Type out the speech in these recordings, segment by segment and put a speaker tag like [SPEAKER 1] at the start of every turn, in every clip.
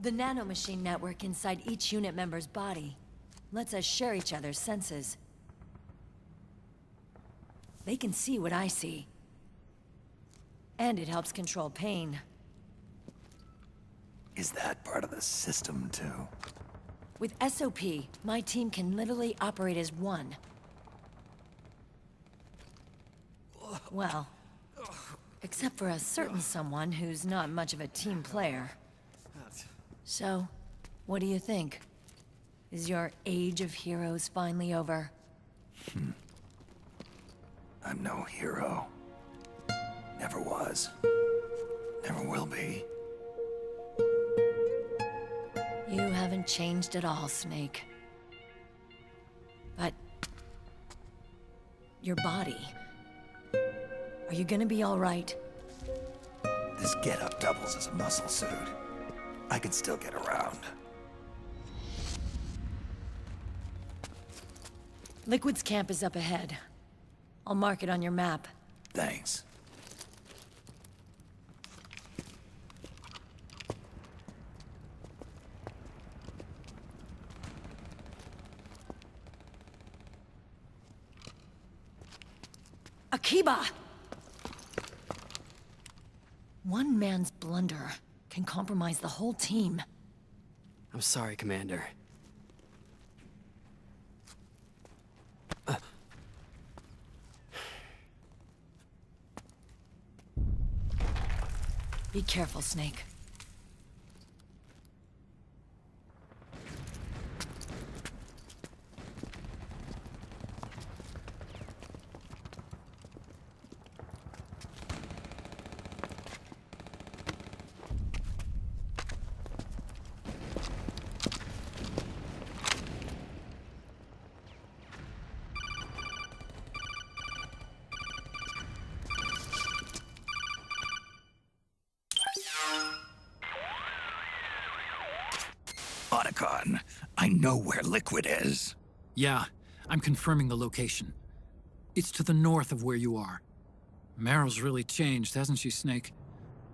[SPEAKER 1] The nanomachine network inside each unit member's body lets us share each other's senses. They can see what I see. And it helps control pain.
[SPEAKER 2] Is that part of the system, too?
[SPEAKER 1] With SOP, my team can literally operate as one. Well, except for a certain someone who's not much of a team player. So, what do you think? Is your age of heroes finally over?
[SPEAKER 2] I'm no hero. Never was. Never will be.
[SPEAKER 1] You haven't changed at all, Snake. But... your body... are you gonna be all right?
[SPEAKER 2] This getup doubles as a muscle suit. I can still get around.
[SPEAKER 1] Liquid's camp is up ahead. I'll mark it on your map.
[SPEAKER 2] Thanks.
[SPEAKER 1] Akiba! One man's blunder can compromise the whole team.
[SPEAKER 3] I'm sorry, Commander.
[SPEAKER 1] Be careful, Snake.
[SPEAKER 2] Otacon, I know where Liquid is.
[SPEAKER 4] Yeah, I'm confirming the location. It's to the north of where you are. Meryl's really changed, hasn't she, Snake?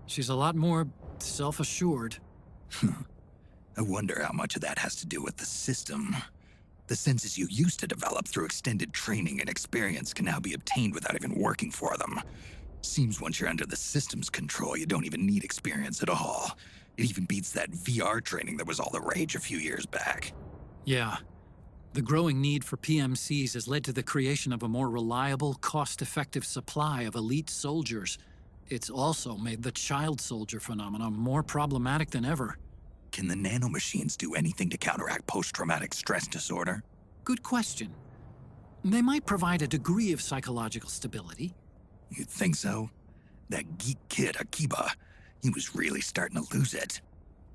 [SPEAKER 4] She's a lot more self-assured.
[SPEAKER 2] I wonder how much of that has to do with the system. The senses you used to develop through extended training and experience can now be obtained without even working for them. Seems once you're under the system's control, you don't even need experience at all. It even beats that VR training that was all the rage a few years back.
[SPEAKER 4] Yeah. The growing need for PMCs has led to the creation of a more reliable, cost-effective supply of elite soldiers. It's also made the child soldier phenomenon more problematic than ever.
[SPEAKER 2] Can the nanomachines do anything to counteract post-traumatic stress disorder?
[SPEAKER 4] Good question. They might provide a degree of psychological stability.
[SPEAKER 2] You'd think so? That geek kid, Akiba, he was really starting to lose it.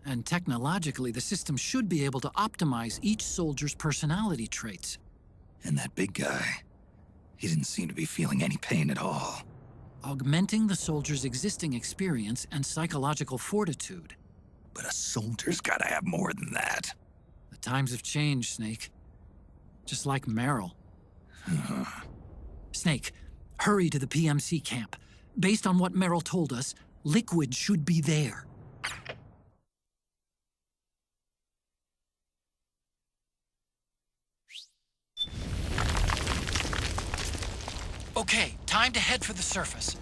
[SPEAKER 4] And technologically, the system should be able to optimize each soldier's personality traits.
[SPEAKER 2] And that big guy, he didn't seem to be feeling any pain at all.
[SPEAKER 4] Augmenting the soldier's existing experience and psychological fortitude.
[SPEAKER 2] But a soldier's gotta have more than that.
[SPEAKER 4] The times have changed, Snake. Just like Meryl. Snake, hurry to the PMC camp. Based on what Meryl told us, Liquid should be there. Okay, time to head for the surface.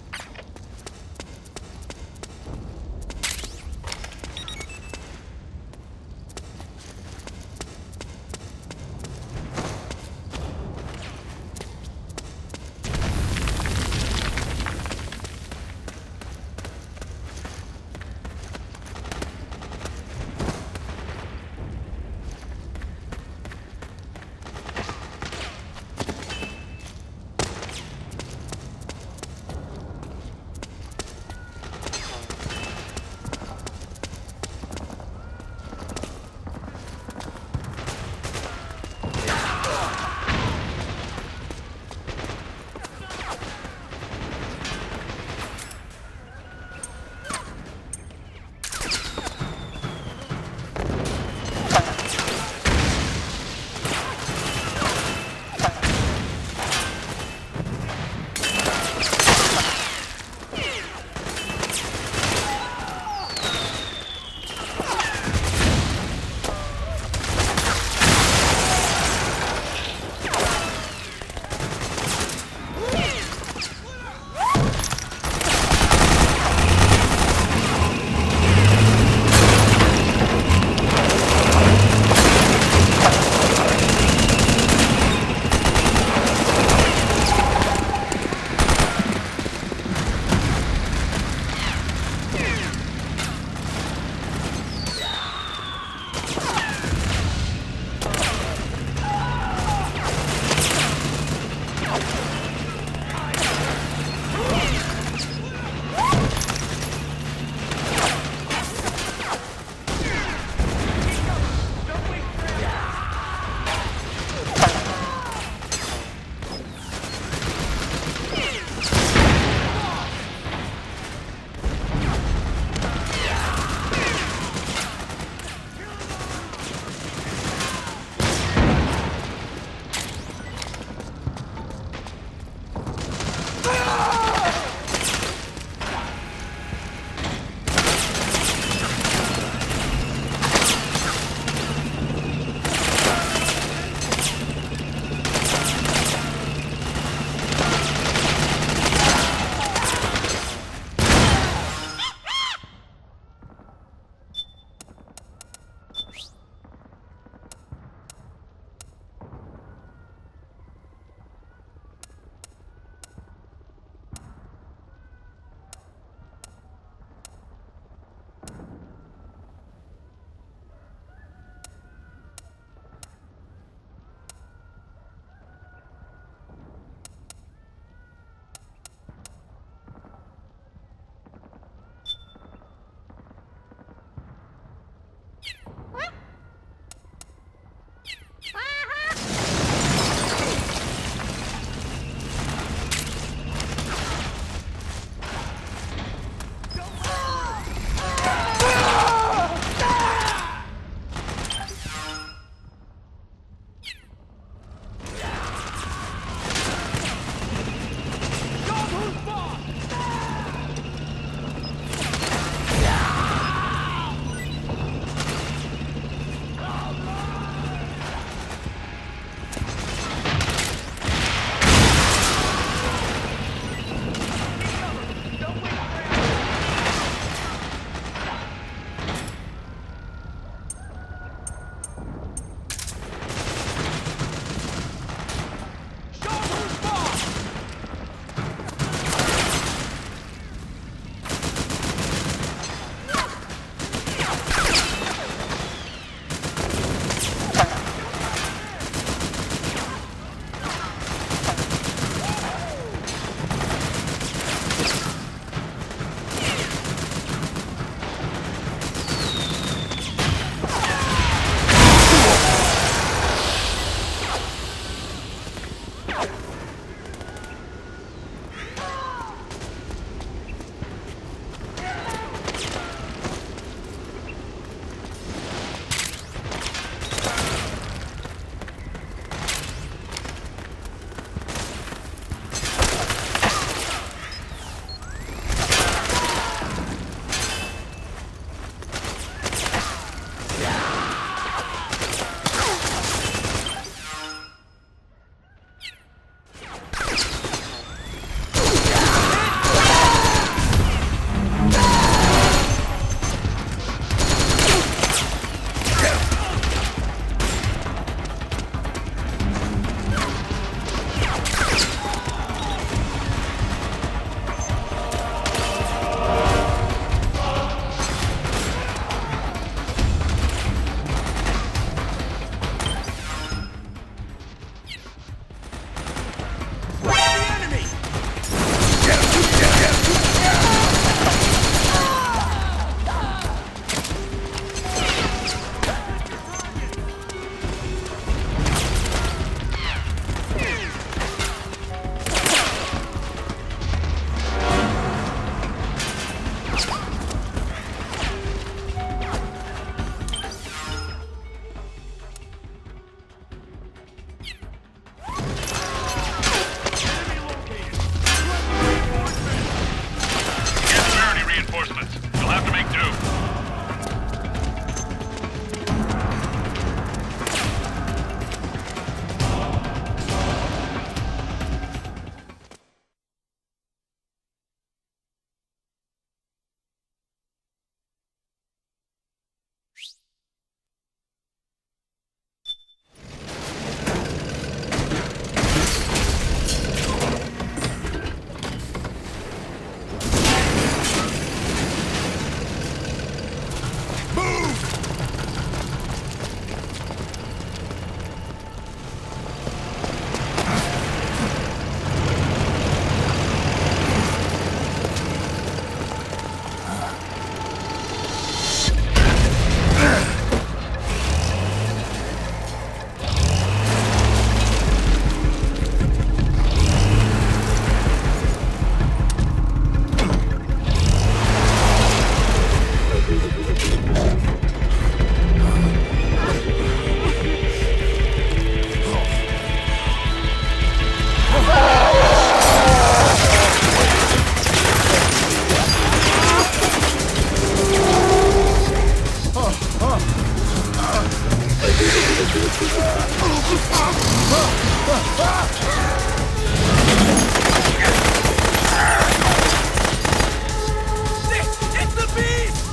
[SPEAKER 5] It's the beast!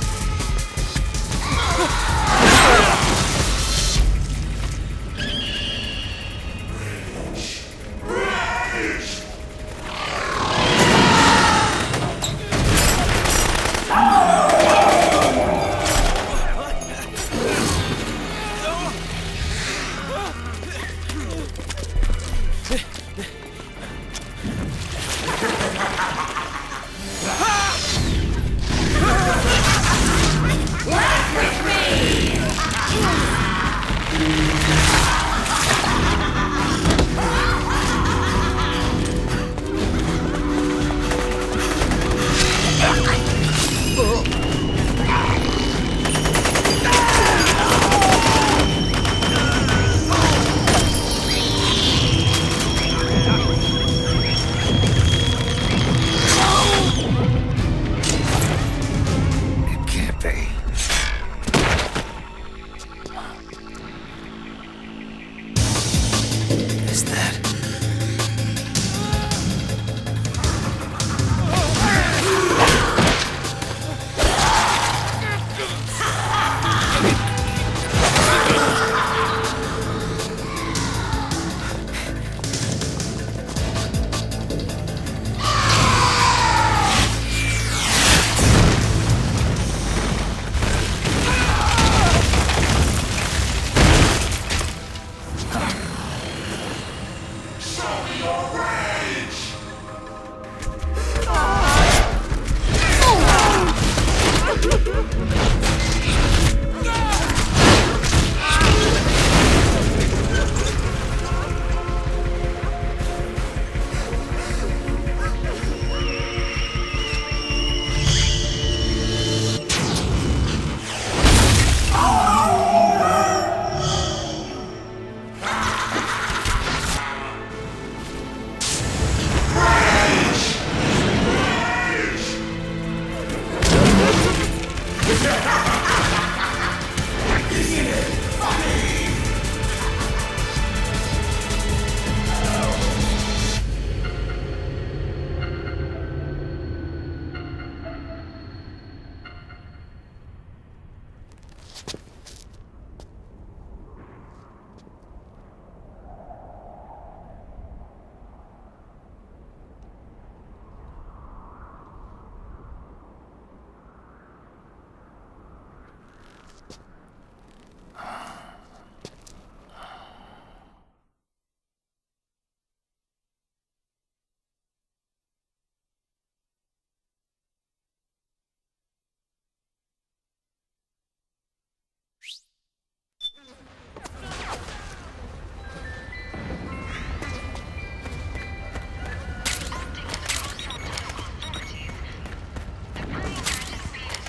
[SPEAKER 2] It can't be. Is that...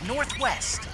[SPEAKER 5] Northwest.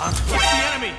[SPEAKER 5] It's the enemy!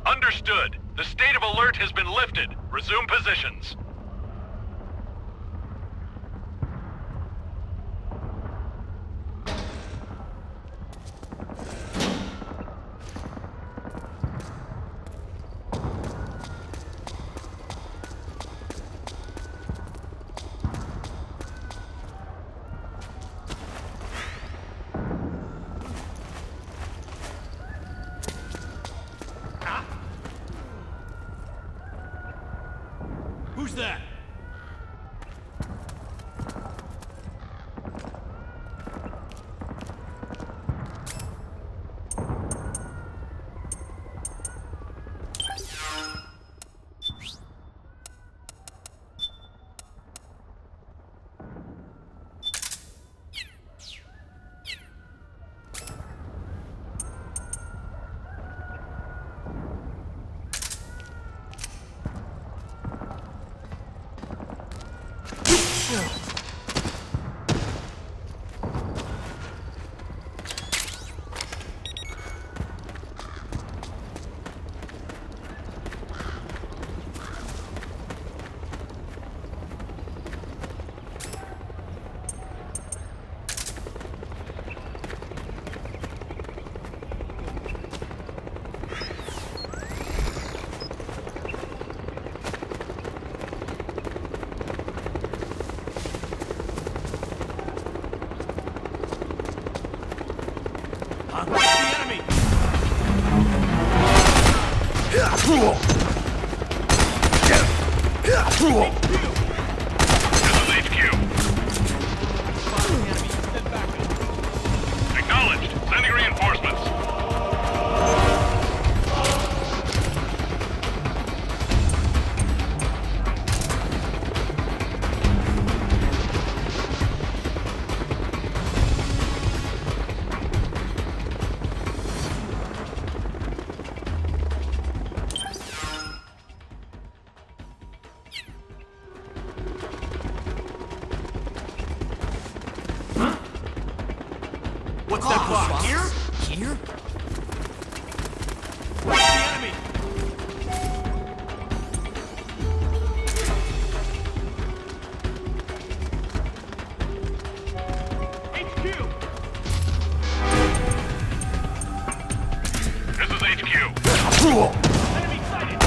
[SPEAKER 6] Understood. The state of alert has been lifted. Resume positions.
[SPEAKER 5] Who's
[SPEAKER 6] HQ. Acknowledged. Sending reinforcements.
[SPEAKER 5] What's that box? Here?
[SPEAKER 3] Here?
[SPEAKER 5] Where's the enemy? HQ!
[SPEAKER 6] This is HQ.
[SPEAKER 5] Enemy sighted!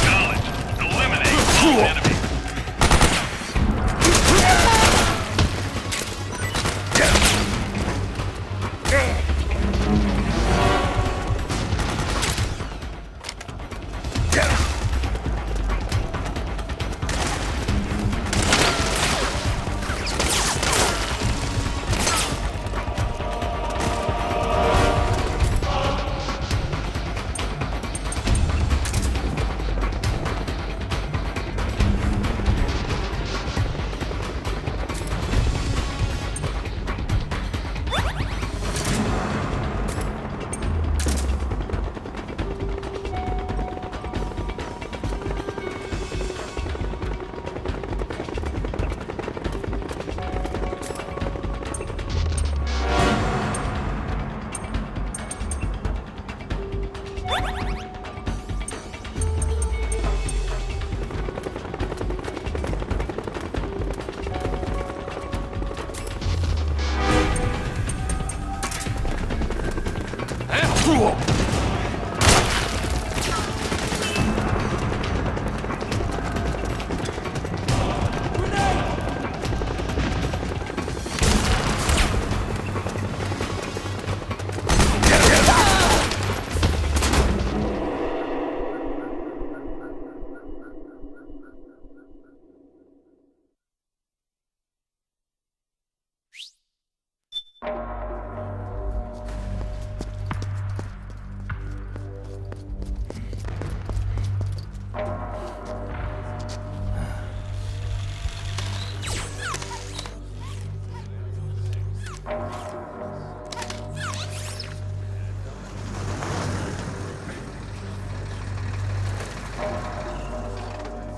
[SPEAKER 6] Acknowledged. Eliminate all enemies.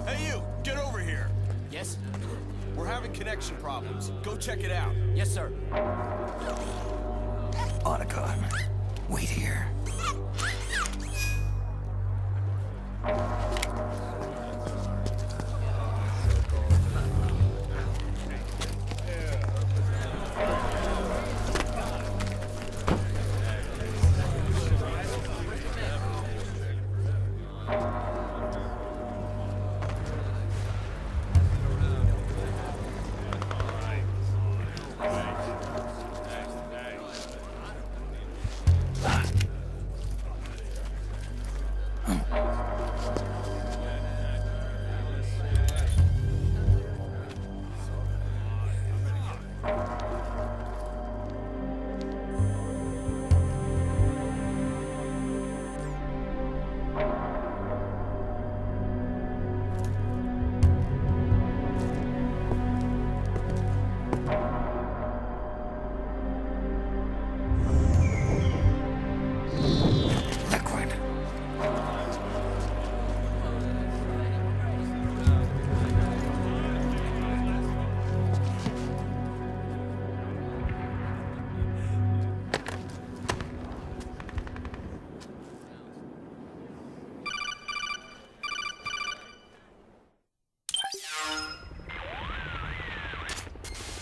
[SPEAKER 5] Hey you, get over here.
[SPEAKER 3] Yes?
[SPEAKER 5] We're having connection problems. Go check it out.
[SPEAKER 3] Yes, sir.
[SPEAKER 2] Otacon, wait here.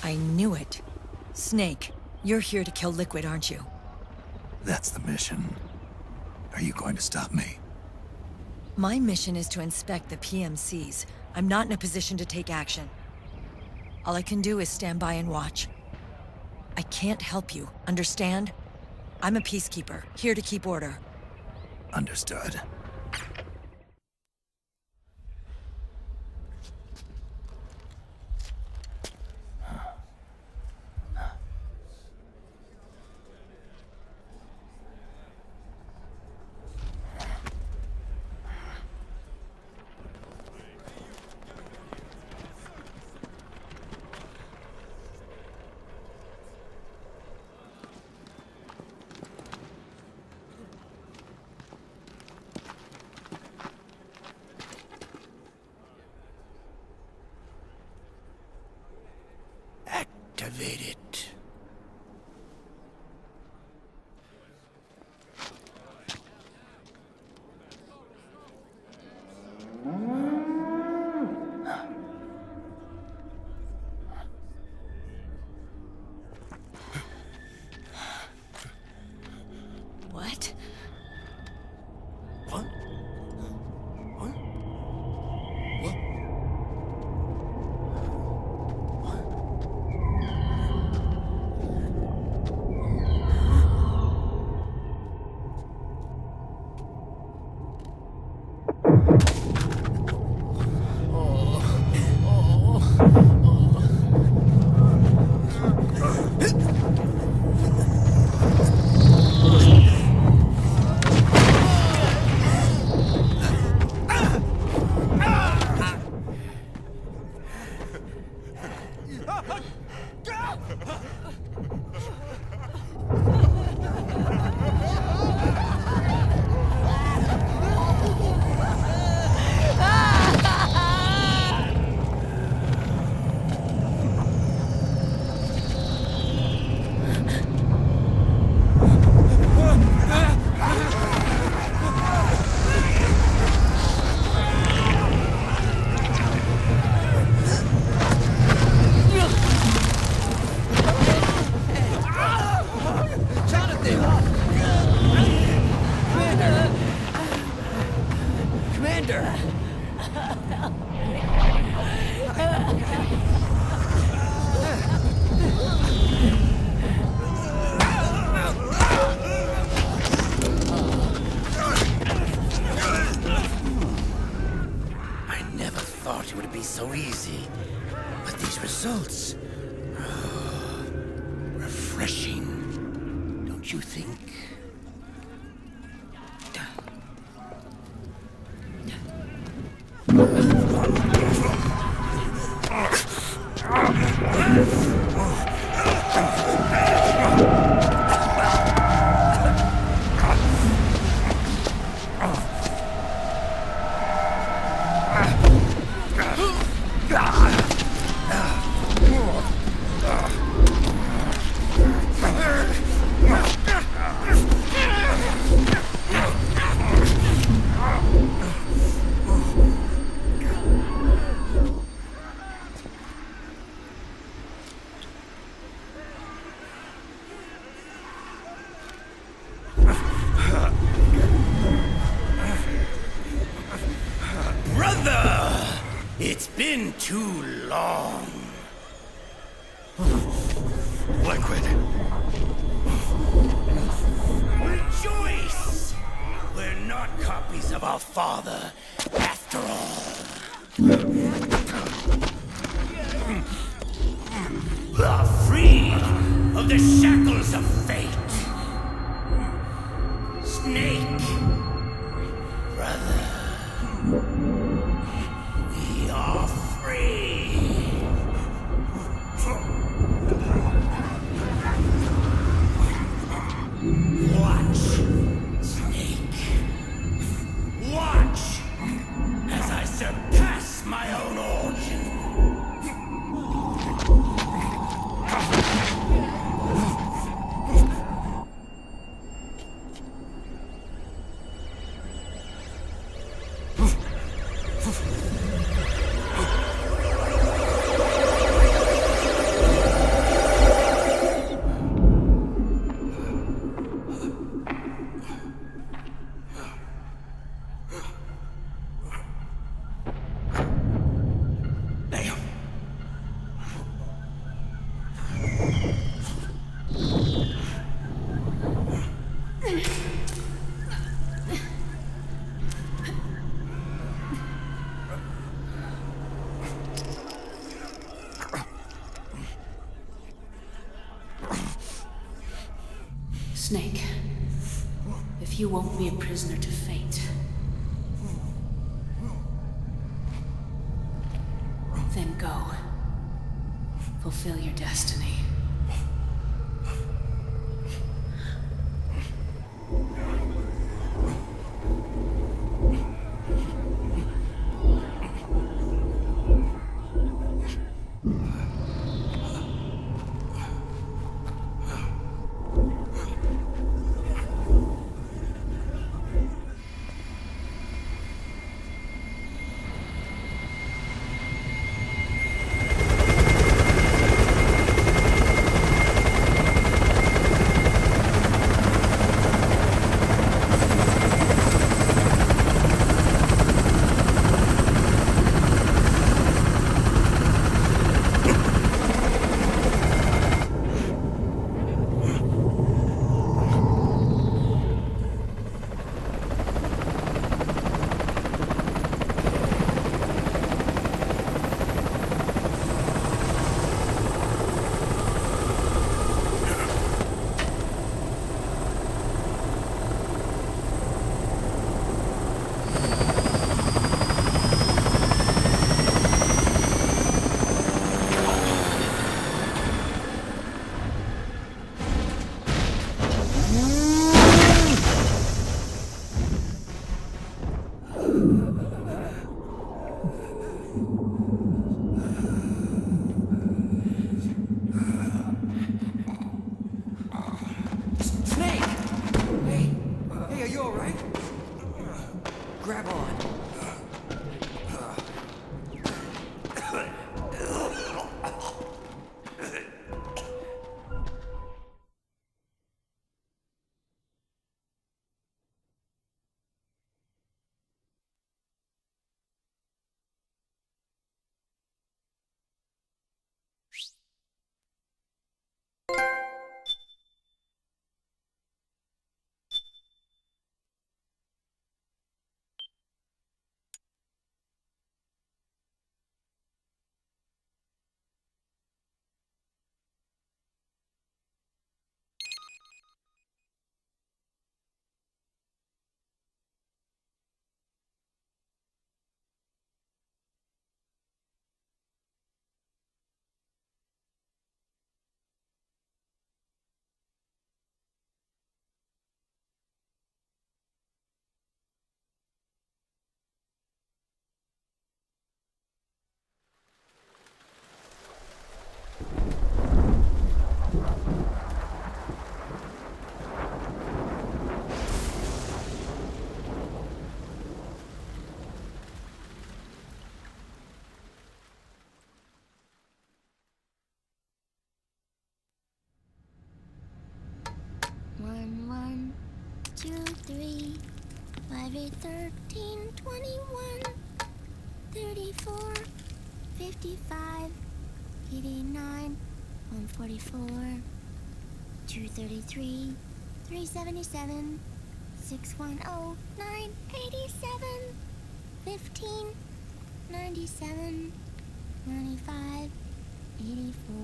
[SPEAKER 1] I knew it. Snake, you're here to kill Liquid, aren't you?
[SPEAKER 2] That's the mission. Are you going to stop me?
[SPEAKER 1] My mission is to inspect the PMCs. I'm not in a position to take action. All I can do is stand by and watch. I can't help you, understand? I'm a peacekeeper, here to keep order.
[SPEAKER 2] Understood.
[SPEAKER 7] Activate it.
[SPEAKER 1] What?
[SPEAKER 7] What? What? What? Commander! I never thought it would be so easy. But these results... refreshing, don't you think? It's been too long. Liquid. Rejoice! We're not copies of our father, after all. We are freed of the shackles of fate. Snake, brother. We are free. Watch, Snake. Watch as I surpass my own origin.
[SPEAKER 8] if you won't be a prisoner to fate, then go. Fulfill your destiny.
[SPEAKER 9] One, one, 2, 3, 5, 8, 13, 21, 34, 55, 89, 144, 233, 377, 610, 987, 15, 97, 95, 84.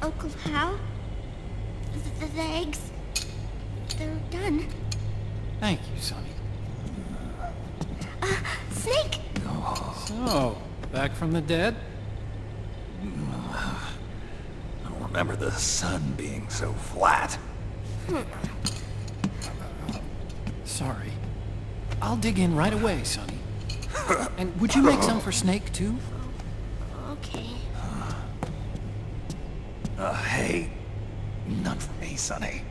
[SPEAKER 9] Uncle Hal? The eggs? They're done.
[SPEAKER 4] Thank you, Sonny.
[SPEAKER 9] Snake!
[SPEAKER 4] So, back from the dead?
[SPEAKER 2] I don't remember the sun being so flat.
[SPEAKER 4] Sorry. I'll dig in right away, Sonny. And would you make some for Snake, too?
[SPEAKER 9] Okay.
[SPEAKER 2] Hey, none for me, Sonny.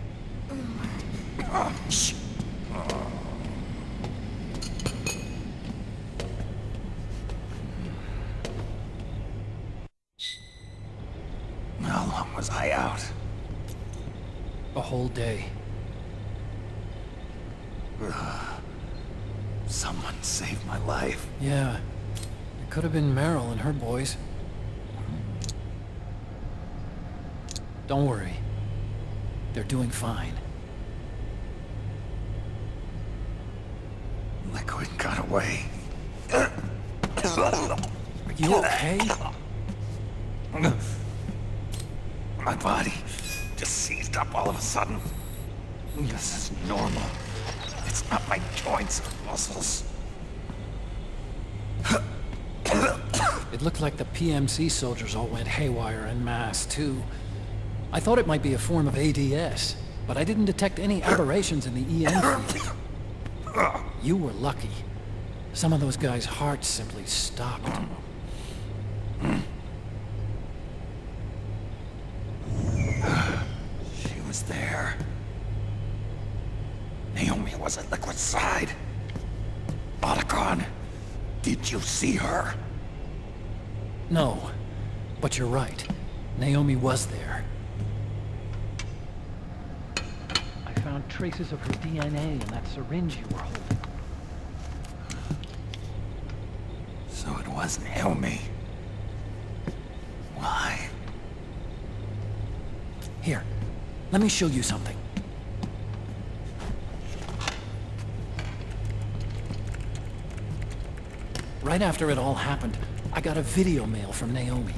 [SPEAKER 2] Shh. How long was I out?
[SPEAKER 4] A whole day.
[SPEAKER 2] Someone saved my life.
[SPEAKER 4] Yeah. It could have been Meryl and her boys. Don't worry. They're doing fine.
[SPEAKER 2] Liquid got away.
[SPEAKER 4] Are you okay?
[SPEAKER 2] My body just seized up all of a sudden. This is normal. It's not my joints or muscles.
[SPEAKER 4] It looked like the PMC soldiers all went haywire en masse, too. I thought it might be a form of ADS, but I didn't detect any aberrations in the EN field. You were lucky. Some of those guys' hearts simply stopped.
[SPEAKER 2] She was there. Naomi was at Liquid's side. Otacon, did you see her?
[SPEAKER 4] No, but you're right. Naomi was there. I found traces of her DNA in that syringe you were holding.
[SPEAKER 2] So it was Naomi. Why?
[SPEAKER 4] Here, let me show you something. Right after it all happened, I got a video mail from Naomi.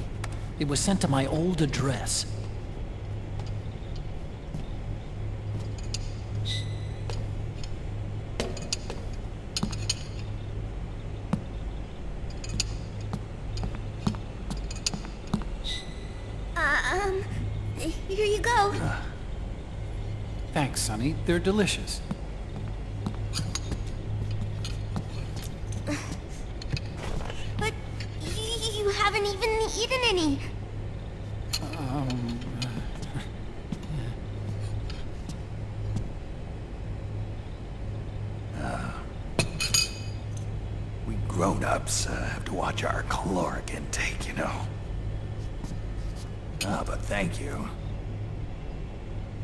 [SPEAKER 4] It was sent to my old address.
[SPEAKER 9] Here you go.
[SPEAKER 4] Thanks, Sonny. They're delicious.
[SPEAKER 9] But you haven't even eaten any.
[SPEAKER 2] We grown-ups have to watch our caloric intake, you know. Ah, but thank you.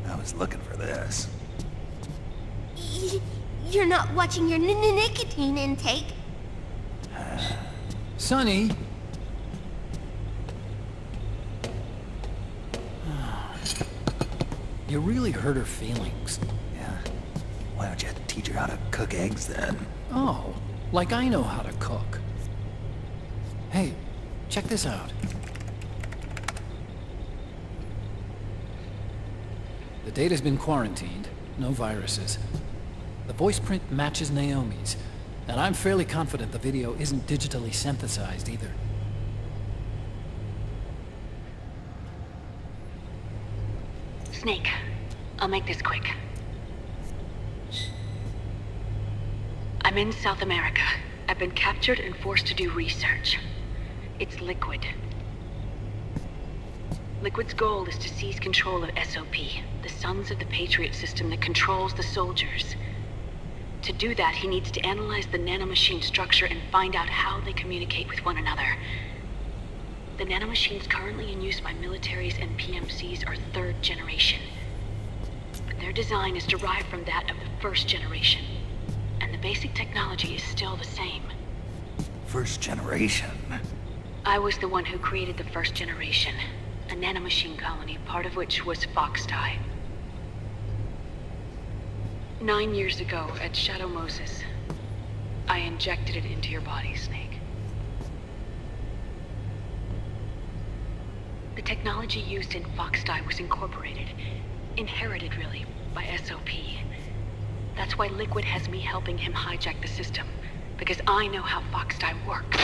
[SPEAKER 2] I was looking for this.
[SPEAKER 9] You're not watching your nicotine intake.
[SPEAKER 4] Sonny! You really hurt her feelings.
[SPEAKER 2] Yeah. Why don't you teach her how to cook eggs then?
[SPEAKER 4] Oh, like I know how to cook. Hey, check this out. The data's been quarantined, no viruses. The voice print matches Naomi's, and I'm fairly confident the video isn't digitally synthesized either.
[SPEAKER 8] Snake, I'll make this quick. I'm in South America. I've been captured and forced to do research. It's Liquid. Liquid's goal is to seize control of SOP, the Sons of the Patriot system that controls the soldiers. To do that, he needs to analyze the nanomachine structure and find out how they communicate with one another. The nanomachines currently in use by militaries and PMCs are third generation. But their design is derived from that of the first generation. And the basic technology is still the same.
[SPEAKER 2] First generation?
[SPEAKER 8] I was the one who created the first generation. A nanomachine colony, part of which was Foxdie. 9 years ago, at Shadow Moses, I injected it into your body, Snake. The technology used in Foxdie was incorporated, inherited really, by SOP. That's why Liquid has me helping him hijack the system, because I know how Foxdie works.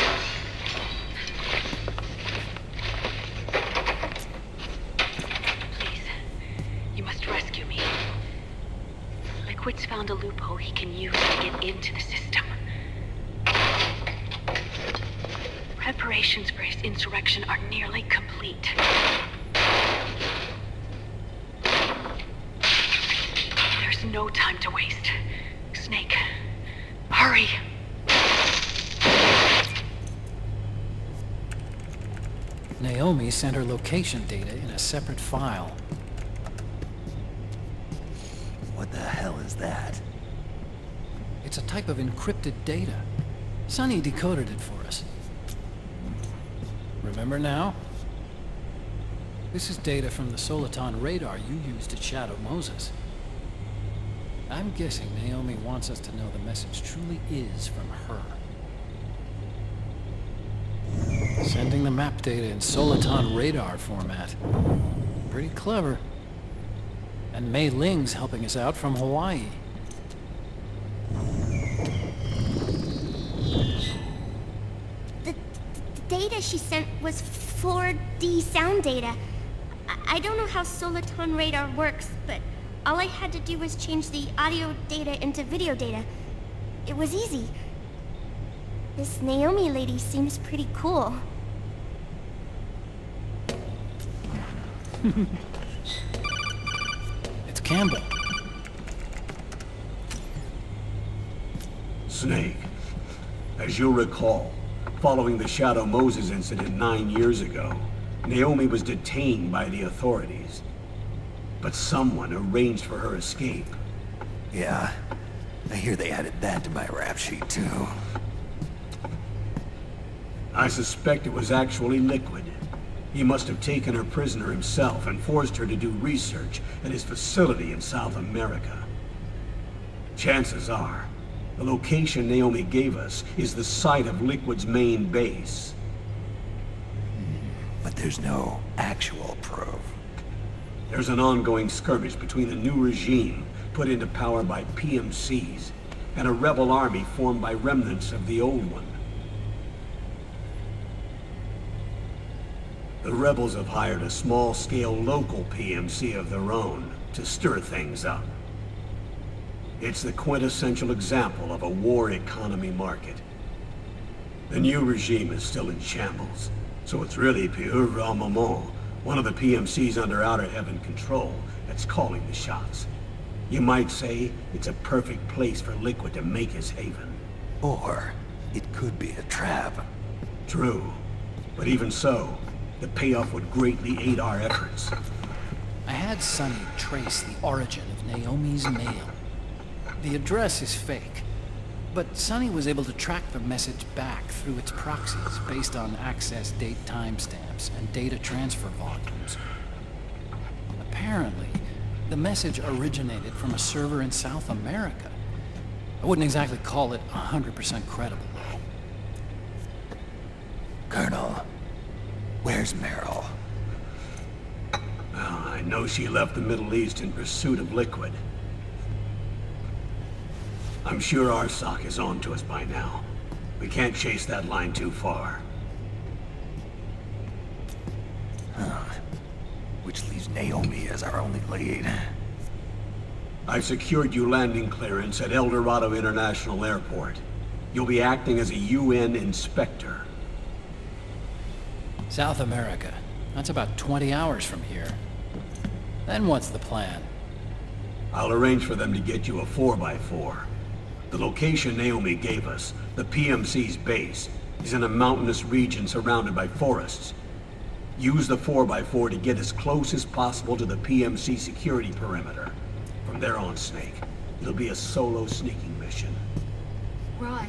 [SPEAKER 8] Rescue me. Liquid's found a loophole he can use to get into the system. Preparations for his insurrection are nearly complete. There's no time to waste. Snake, hurry!
[SPEAKER 4] Naomi sent her location data in a separate file.
[SPEAKER 2] What the hell is that?
[SPEAKER 4] It's a type of encrypted data. Sonny decoded it for us. Remember now? This is data from the Soliton radar you used at Shadow Moses. I'm guessing Naomi wants us to know the message truly is from her. Sending the map data in Soliton radar format. Pretty clever. And Mei Ling's helping us out from Hawaii.
[SPEAKER 9] The data she sent was 4D sound data. I don't know how Soliton radar works, but all I had to do was change the audio data into video data. It was easy. This Naomi lady seems pretty cool.
[SPEAKER 4] It's Campbell.
[SPEAKER 7] Snake, as you'll recall, following the Shadow Moses incident 9 years ago, Naomi was detained by the authorities. But someone arranged for her escape.
[SPEAKER 2] Yeah, I hear they added that to my rap sheet too.
[SPEAKER 7] I suspect it was actually Liquid. He must have taken her prisoner himself and forced her to do research at his facility in South America. Chances are, the location Naomi gave us is the site of Liquid's main base.
[SPEAKER 2] But there's no actual proof.
[SPEAKER 7] There's an ongoing skirmish between a new regime put into power by PMCs and a rebel army formed by remnants of the old one. The rebels have hired a small-scale local PMC of their own to stir things up. It's the quintessential example of a war economy market. The new regime is still in shambles, so it's really pure moment, one of the PMCs under Outer Heaven control, that's calling the shots. You might say it's a perfect place for Liquid to make his haven.
[SPEAKER 2] Or it could be a trap.
[SPEAKER 7] True, but even so, the payoff would greatly aid our efforts.
[SPEAKER 4] I had Sonny trace the origin of Naomi's mail. The address is fake, but Sonny was able to track the message back through its proxies based on access date timestamps and data transfer volumes. Apparently, the message originated from a server in South America. I wouldn't exactly call it 100% credible, though.
[SPEAKER 2] Colonel, where's Meryl?
[SPEAKER 7] Well, I know she left the Middle East in pursuit of Liquid. I'm sure Arsak is on to us by now. We can't chase that line too far.
[SPEAKER 2] Which leaves Naomi as our only lead.
[SPEAKER 7] I've secured you landing clearance at El Dorado International Airport. You'll be acting as a UN inspector.
[SPEAKER 4] South America. That's about 20 hours from here. Then what's the plan?
[SPEAKER 7] I'll arrange for them to get you a 4x4. The location Naomi gave us, the PMC's base, is in a mountainous region surrounded by forests. Use the 4x4 to get as close as possible to the PMC security perimeter. From there on, Snake, it'll be a solo sneaking mission.
[SPEAKER 8] Right.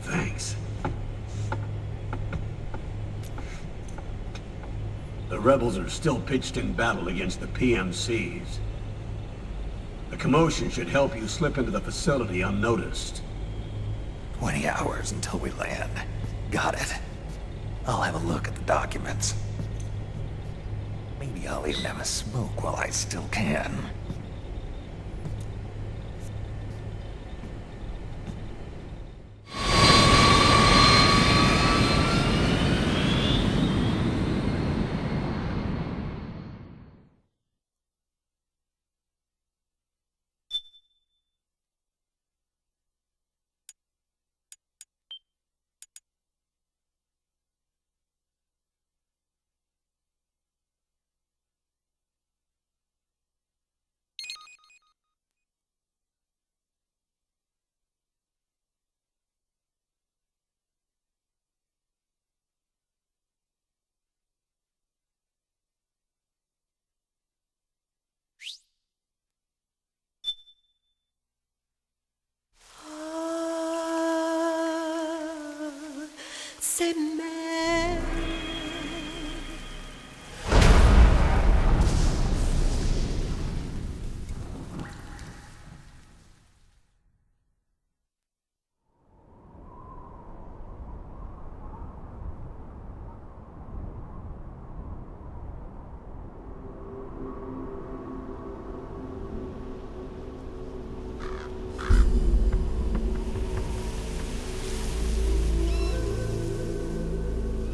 [SPEAKER 7] Thanks. The rebels are still pitched in battle against the PMCs. The commotion should help you slip into the facility unnoticed.
[SPEAKER 2] 20 hours until we land. Got it. I'll have a look at the documents. Maybe I'll even have a smoke while I still can.
[SPEAKER 10] Rosemary.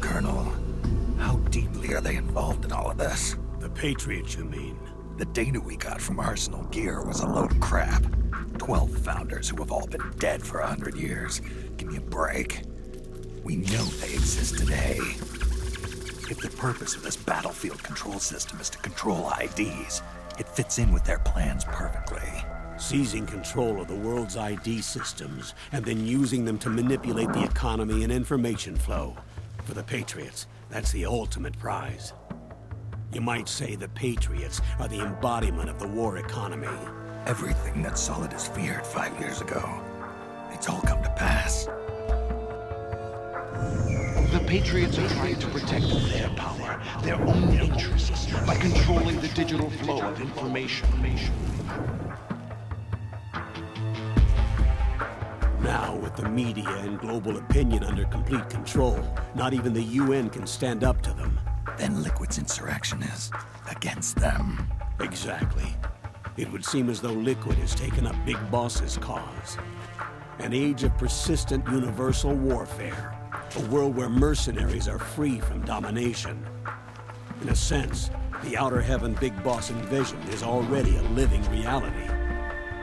[SPEAKER 2] Colonel, how deeply are they involved in all of this?
[SPEAKER 7] The Patriots, you mean?
[SPEAKER 2] The data we got from Arsenal Gear was a load of crap. 12 founders who have all been dead for 100 years. Give me a break. We know they exist today. If the purpose of this battlefield control system is to control IDs, it fits in with their plans perfectly.
[SPEAKER 7] Seizing control of the world's ID systems and then using them to manipulate the economy and information flow. For the Patriots, that's the ultimate prize. You might say the Patriots are the embodiment of the war economy.
[SPEAKER 2] Everything that Solidus feared 5 years ago, it's all come to pass.
[SPEAKER 11] The Patriots are trying to protect their power, their own interests, by controlling the digital flow of information.
[SPEAKER 7] Now, with the media and global opinion under complete control, not even the UN can stand up to them.
[SPEAKER 2] Then Liquid's insurrection is against them.
[SPEAKER 7] Exactly. It would seem as though Liquid has taken up Big Boss's cause. An age of persistent universal warfare. A world where mercenaries are free from domination. In a sense, the Outer Heaven Big Boss invasion is already a living reality.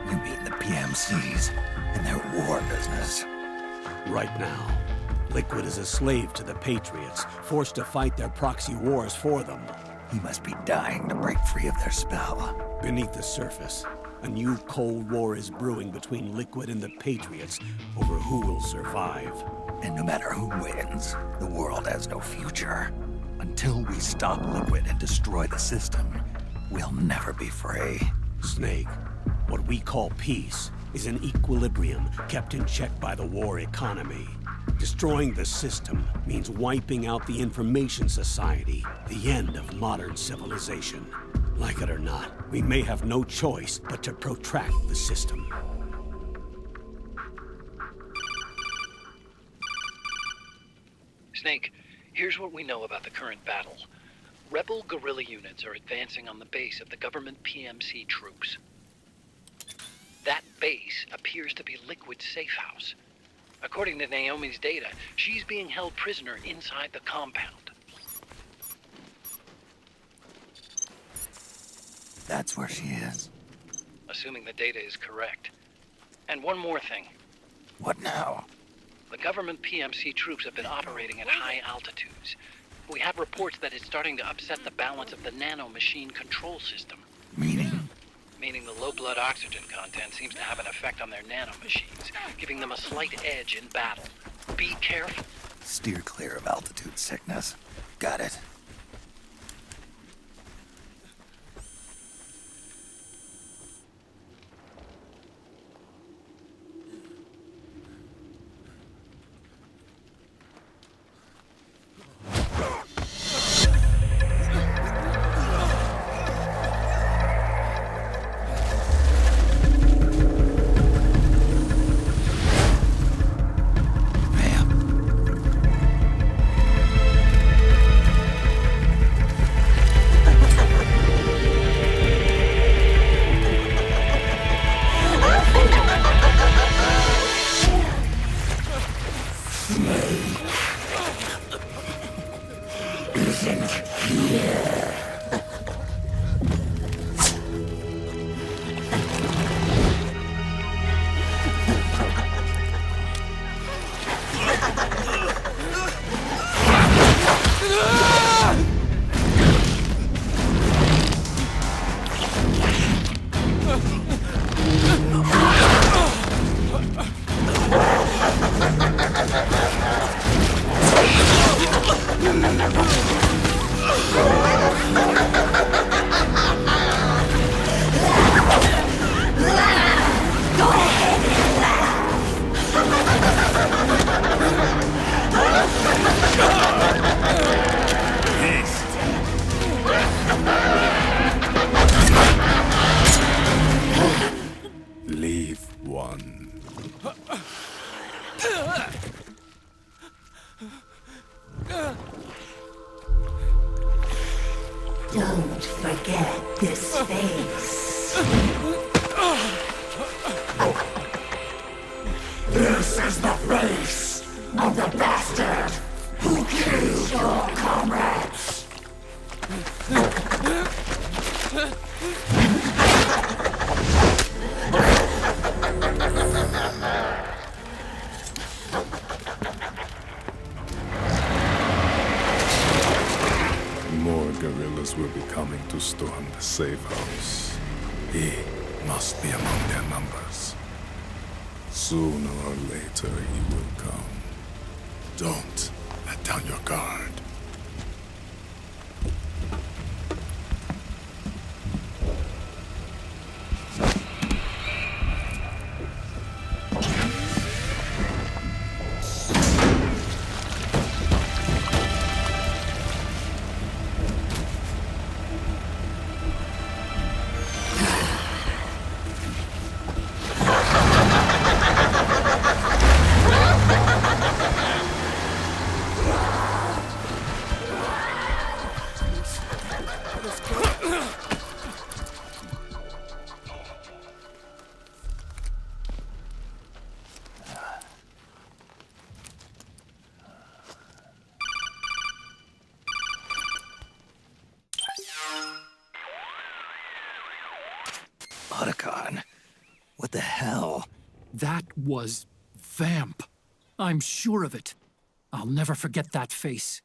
[SPEAKER 2] You mean the PMCs and their war business?
[SPEAKER 7] Right now, Liquid is a slave to the Patriots, forced to fight their proxy wars for them.
[SPEAKER 2] He must be dying to break free of their spell.
[SPEAKER 7] Beneath the surface, a new Cold War is brewing between Liquid and the Patriots over who will survive.
[SPEAKER 2] And no matter who wins, the world has no future. Until we stop Liquid and destroy the system, we'll never be free.
[SPEAKER 7] Snake, what we call peace is an equilibrium kept in check by the war economy. Destroying the system means wiping out the information society, the end of modern civilization. Like it or not, we may have no choice but to protract the system.
[SPEAKER 4] Snake, here's what we know about the current battle. Rebel guerrilla units are advancing on the base of the government PMC troops. That base appears to be Liquid's safe house. According to Naomi's data, she's being held prisoner inside the compound.
[SPEAKER 2] That's where she is.
[SPEAKER 4] Assuming the data is correct. And one more thing.
[SPEAKER 2] What now?
[SPEAKER 4] The government PMC troops have been operating at high altitudes. We have reports that it's starting to upset the balance of the Nanomachine control system.
[SPEAKER 2] Meaning?
[SPEAKER 4] Meaning the low blood oxygen content seems to have an effect on their nanomachines, giving them a slight edge in battle. Be careful.
[SPEAKER 2] Steer clear of altitude sickness. Got it.
[SPEAKER 10] must be among their numbers. Sooner or later he will come. Don't let down your guard.
[SPEAKER 2] Otacon, what the hell?
[SPEAKER 4] That was Vamp. I'm sure of it. I'll never forget that face.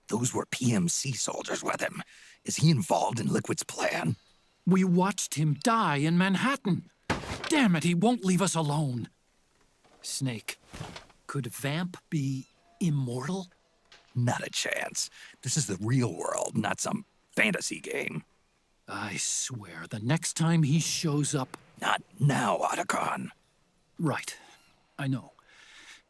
[SPEAKER 2] Those were PMC soldiers with him. Is he involved in Liquid's plan?
[SPEAKER 4] We watched him die in Manhattan. Damn it, he won't leave us alone. Snake, could Vamp be immortal?
[SPEAKER 2] Not a chance. This is the real world, not some fantasy game.
[SPEAKER 4] I swear, the next time he shows up...
[SPEAKER 2] Not now, Otacon.
[SPEAKER 4] Right. I know.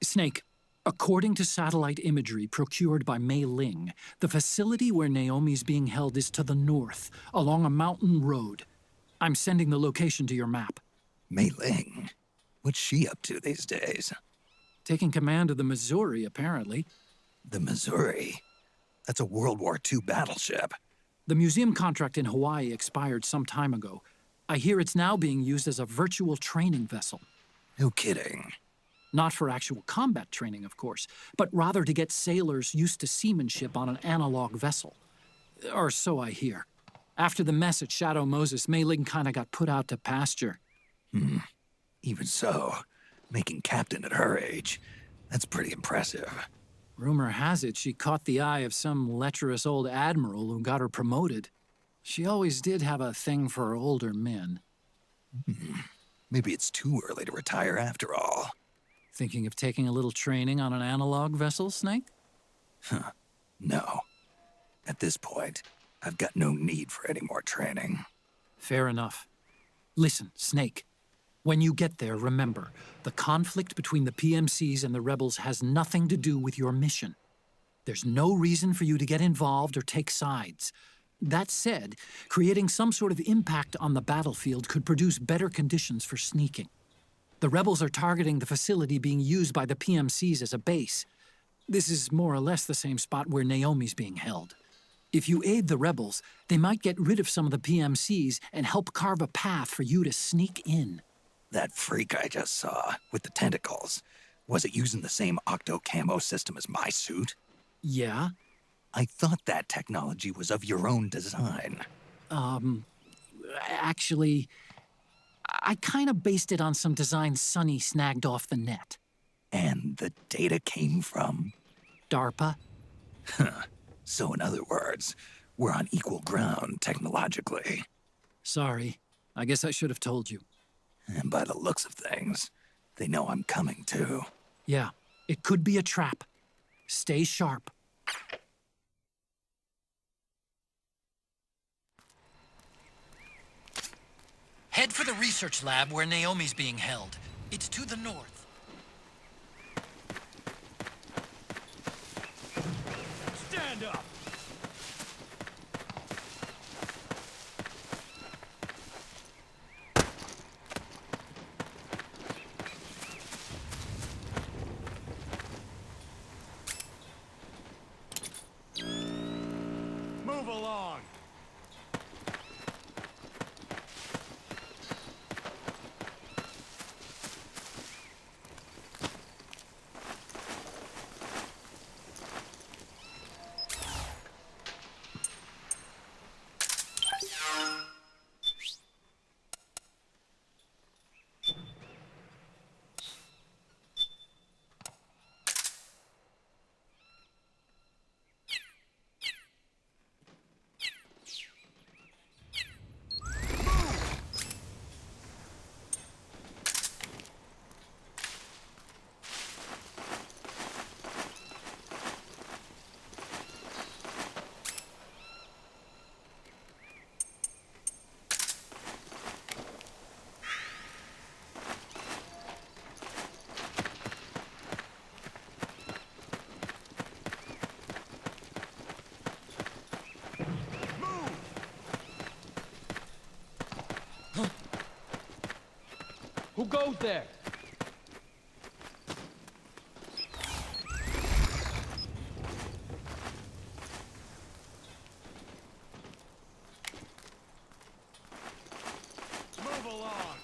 [SPEAKER 4] Snake, according to satellite imagery procured by Mei Ling, the facility where Naomi's being held is to the north, along a mountain road. I'm sending the location to your map.
[SPEAKER 2] Mei Ling? What's she up to these days?
[SPEAKER 4] Taking command of the Missouri, apparently.
[SPEAKER 2] The Missouri? That's a World War II battleship.
[SPEAKER 4] The museum contract in Hawaii expired some time ago. I hear it's now being used as a virtual training vessel.
[SPEAKER 2] No kidding.
[SPEAKER 4] Not for actual combat training, of course, but rather to get sailors used to seamanship on an analog vessel. Or so I hear. After the mess at Shadow Moses, Mei Ling kinda got put out to pasture.
[SPEAKER 2] Even so, making captain at her age, that's pretty impressive.
[SPEAKER 4] Rumor has it she caught the eye of some lecherous old admiral who got her promoted. She always did have a thing for older men.
[SPEAKER 2] Maybe it's too early to retire after all.
[SPEAKER 4] Thinking of taking a little training on an analog vessel, Snake?
[SPEAKER 2] No. At this point, I've got no need for any more training.
[SPEAKER 4] Fair enough. Listen, Snake. When you get there, remember, the conflict between the PMCs and the rebels has nothing to do with your mission. There's no reason for you to get involved or take sides. That said, creating some sort of impact on the battlefield could produce better conditions for sneaking. The rebels are targeting the facility being used by the PMCs as a base. This is more or less the same spot where Naomi's being held. If you aid the rebels, they might get rid of some of the PMCs and help carve a path for you to sneak in.
[SPEAKER 2] That freak I just saw, with the tentacles, was it using the same octo-camo system as my suit?
[SPEAKER 4] Yeah?
[SPEAKER 2] I thought that technology was of your own design.
[SPEAKER 4] Actually, I kinda based it on some designs Sonny snagged off the net.
[SPEAKER 2] And the data came from?
[SPEAKER 4] DARPA?
[SPEAKER 2] So in other words, we're on equal ground technologically.
[SPEAKER 4] Sorry. I guess I should have told you.
[SPEAKER 2] And by the looks of things, they know I'm coming too.
[SPEAKER 4] Yeah, it could be a trap. Stay sharp. Head for the research lab where Naomi's being held. It's to the north.
[SPEAKER 5] Stand up! Move along!
[SPEAKER 12] Who goes there?
[SPEAKER 5] Move along.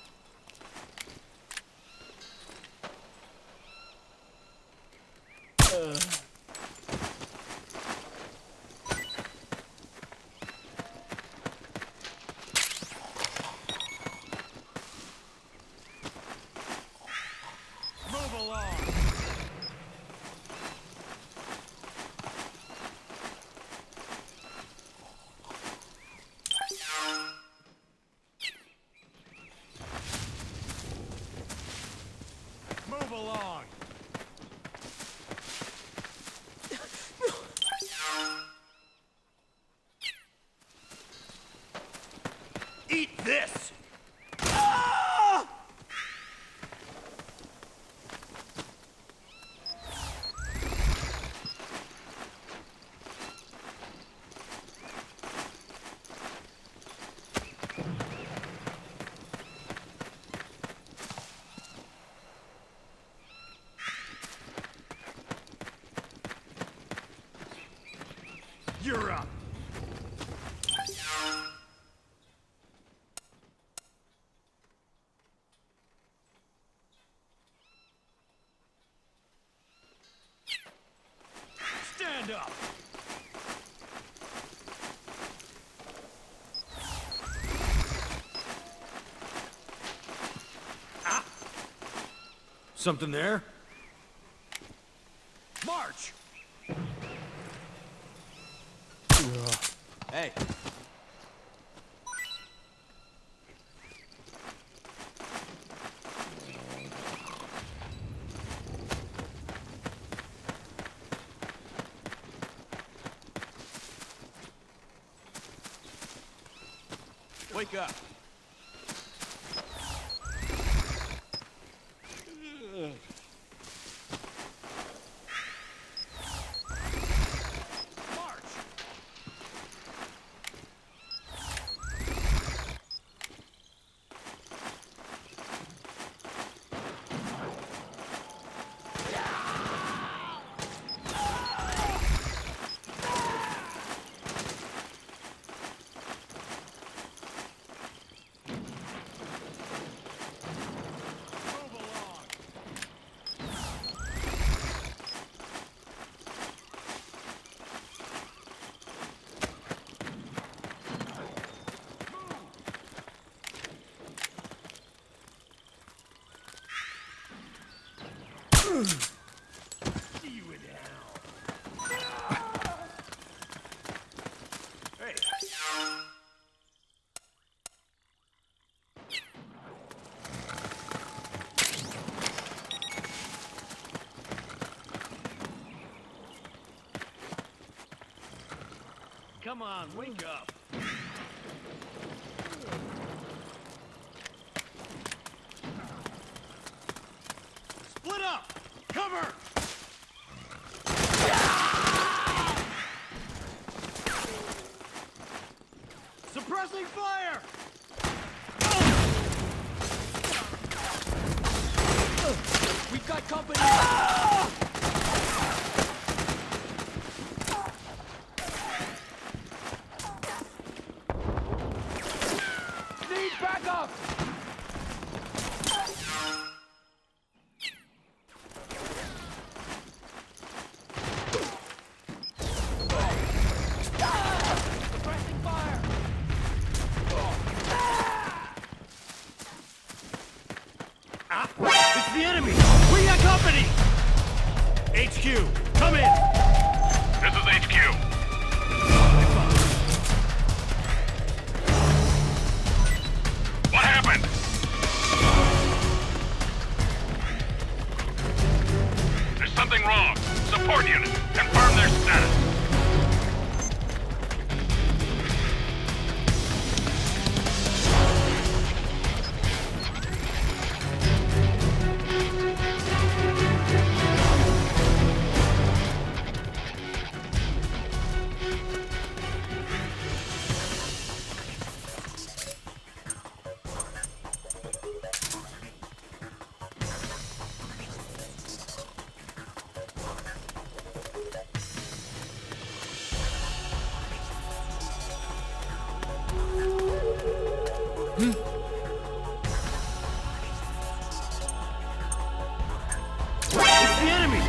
[SPEAKER 5] Move along. Move along. Eat this! You're up. Stand up. Ah. Something there? March. Hey. Wake up. See you in hell. Hey. Come on, wake up. Split up! Cover! Suppressing fire!
[SPEAKER 12] We've got company! Need backup! Suppressing fire!
[SPEAKER 5] Ah! It's the enemy! We got company! HQ, come in!
[SPEAKER 6] This is HQ. What happened? There's something wrong. Support unit, confirm their status.
[SPEAKER 5] It's the enemy!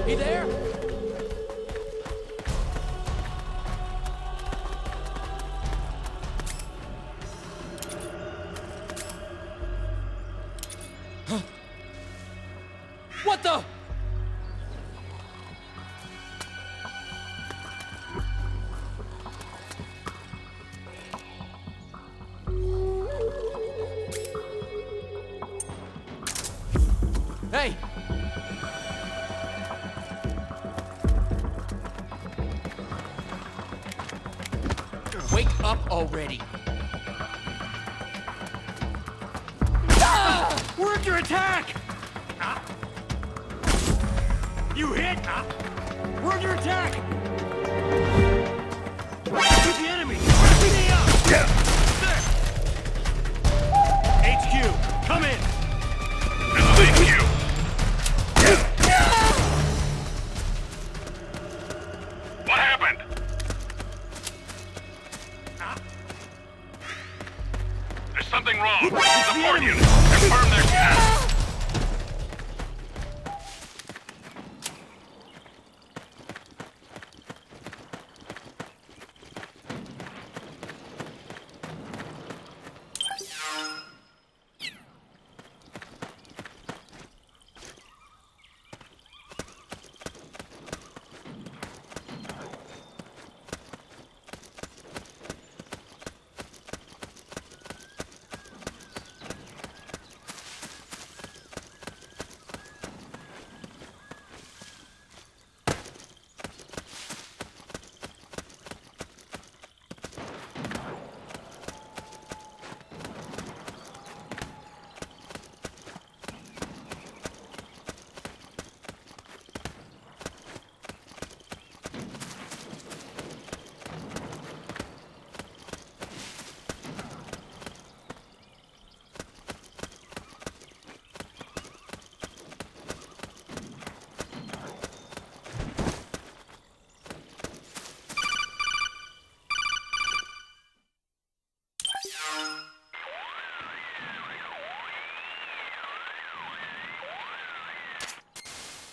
[SPEAKER 12] He there? What the? Hey! Wake up already!
[SPEAKER 5] We're under attack! You hit! We're under attack! Shoot the enemy! Stay up! There! HQ, come in!
[SPEAKER 6] This is HQ. What happened? There's something wrong. Support unit, confirm their status.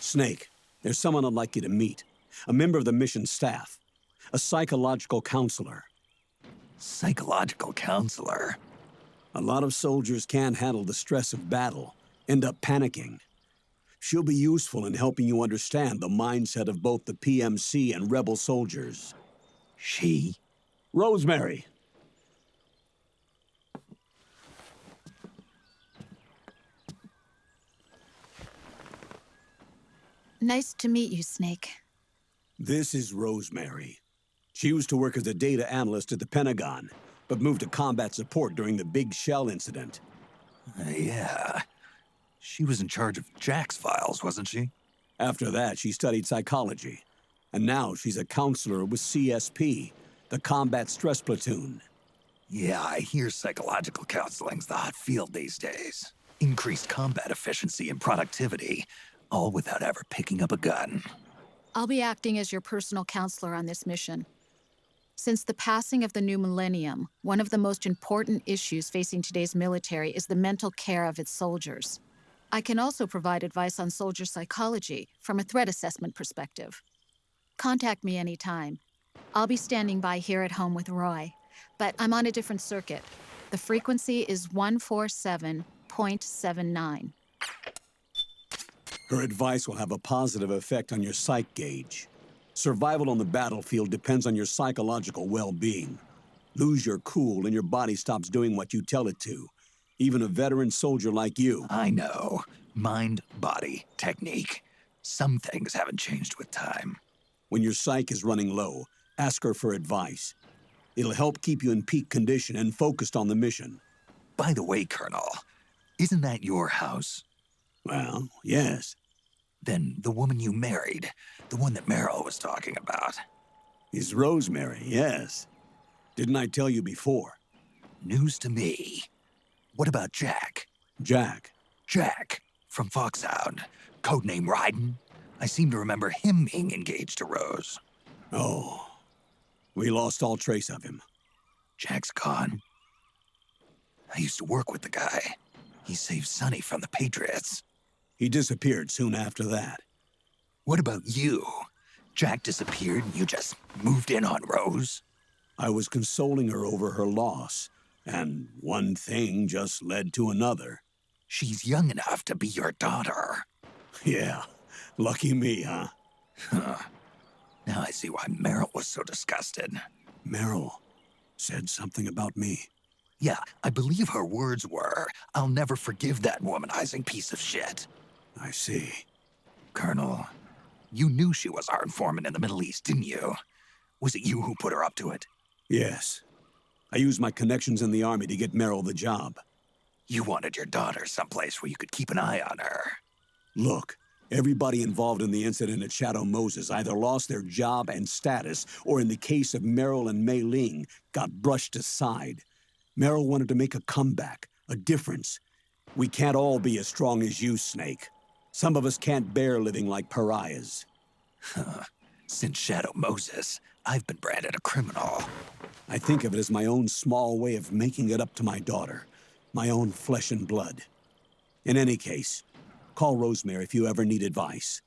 [SPEAKER 7] Snake, there's someone I'd like you to meet. A member of the mission staff. A psychological counselor.
[SPEAKER 2] Psychological counselor?
[SPEAKER 7] A lot of soldiers can't handle the stress of battle, end up panicking. She'll be useful in helping you understand the mindset of both the PMC and rebel soldiers.
[SPEAKER 2] She?
[SPEAKER 7] Rosemary.
[SPEAKER 13] Nice to meet you, Snake.
[SPEAKER 7] This is Rosemary. She used to work as a data analyst at the Pentagon, but moved to combat support during the Big Shell incident.
[SPEAKER 2] Yeah. She was in charge of Jack's files, wasn't she?
[SPEAKER 7] After that, she studied psychology. And now she's a counselor with CSP, the Combat Stress Platoon.
[SPEAKER 2] Yeah, I hear psychological counseling's the hot field these days. Increased combat efficiency and productivity, all without ever picking up a gun.
[SPEAKER 13] I'll be acting as your personal counselor on this mission. Since the passing of the new millennium, one of the most important issues facing today's military is the mental care of its soldiers. I can also provide advice on soldier psychology from a threat assessment perspective. Contact me anytime. I'll be standing by here at home with Roy, but I'm on a different circuit. The frequency is 147.79.
[SPEAKER 7] Her advice will have a positive effect on your psych gauge. Survival on the battlefield depends on your psychological well-being. Lose your cool and your body stops doing what you tell it to. Even a veteran soldier like you.
[SPEAKER 2] I know. Mind, body, technique. Some things haven't changed with time.
[SPEAKER 7] When your psyche is running low, ask her for advice. It'll help keep you in peak condition and focused on the mission.
[SPEAKER 2] By the way, Colonel, isn't that your house?
[SPEAKER 7] Well, yes.
[SPEAKER 2] Then the woman you married, the one that Meryl was talking about.
[SPEAKER 7] Is Rosemary, yes. Didn't I tell you before?
[SPEAKER 2] News to me. What about Jack?
[SPEAKER 7] Jack?
[SPEAKER 2] Jack, from Foxhound. Codename Ryden. I seem to remember him being engaged to Rose.
[SPEAKER 7] Oh. We lost all trace of him.
[SPEAKER 2] Jack's gone. I used to work with the guy. He saved Sonny from the Patriots.
[SPEAKER 7] He disappeared soon after that.
[SPEAKER 2] What about you? Jack disappeared and you just moved in on Rose?
[SPEAKER 7] I was consoling her over her loss, and one thing just led to another.
[SPEAKER 2] She's young enough to be your daughter.
[SPEAKER 7] Yeah, lucky me, huh?
[SPEAKER 2] Now I see why Meryl was so disgusted.
[SPEAKER 7] Meryl said something about me.
[SPEAKER 2] Yeah, I believe her words were, "I'll never forgive that womanizing piece of shit."
[SPEAKER 7] I see.
[SPEAKER 2] Colonel, you knew she was our informant in the Middle East, didn't you? Was it you who put her up to it?
[SPEAKER 7] Yes. I used my connections in the army to get Meryl the job.
[SPEAKER 2] You wanted your daughter someplace where you could keep an eye on her.
[SPEAKER 7] Look, everybody involved in the incident at Shadow Moses either lost their job and status, or in the case of Meryl and Mei Ling, got brushed aside. Meryl wanted to make a comeback, a difference. We can't all be as strong as you, Snake. Some of us can't bear living like pariahs.
[SPEAKER 2] Since Shadow Moses, I've been branded a criminal.
[SPEAKER 7] I think of it as my own small way of making it up to my daughter. My own flesh and blood. In any case, call Rosemary if you ever need advice.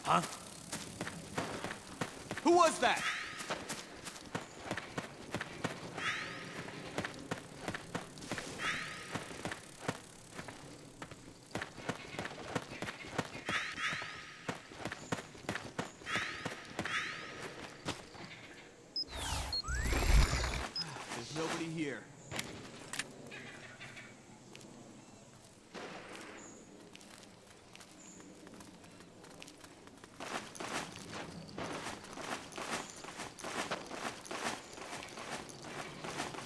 [SPEAKER 12] Huh? Who was that? There's nobody here.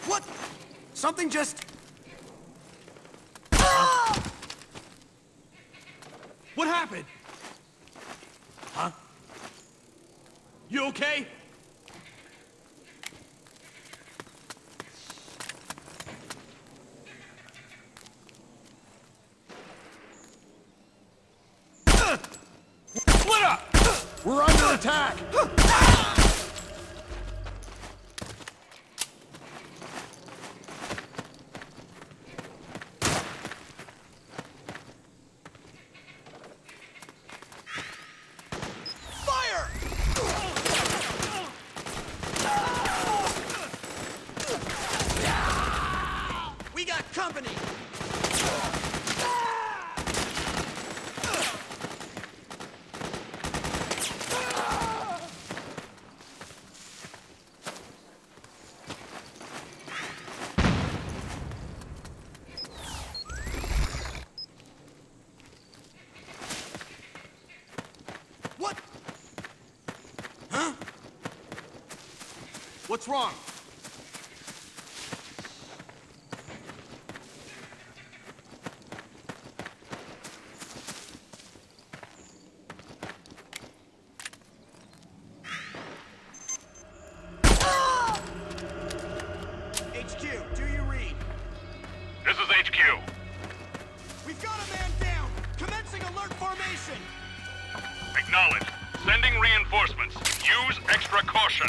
[SPEAKER 12] What? Something just... What happened? Huh? You okay? Split up! We're under attack! We got company! What's wrong? HQ, do you read?
[SPEAKER 6] This is HQ.
[SPEAKER 12] We've got a man down! Commencing alert formation!
[SPEAKER 6] Acknowledged. Sending reinforcements. Use extra caution.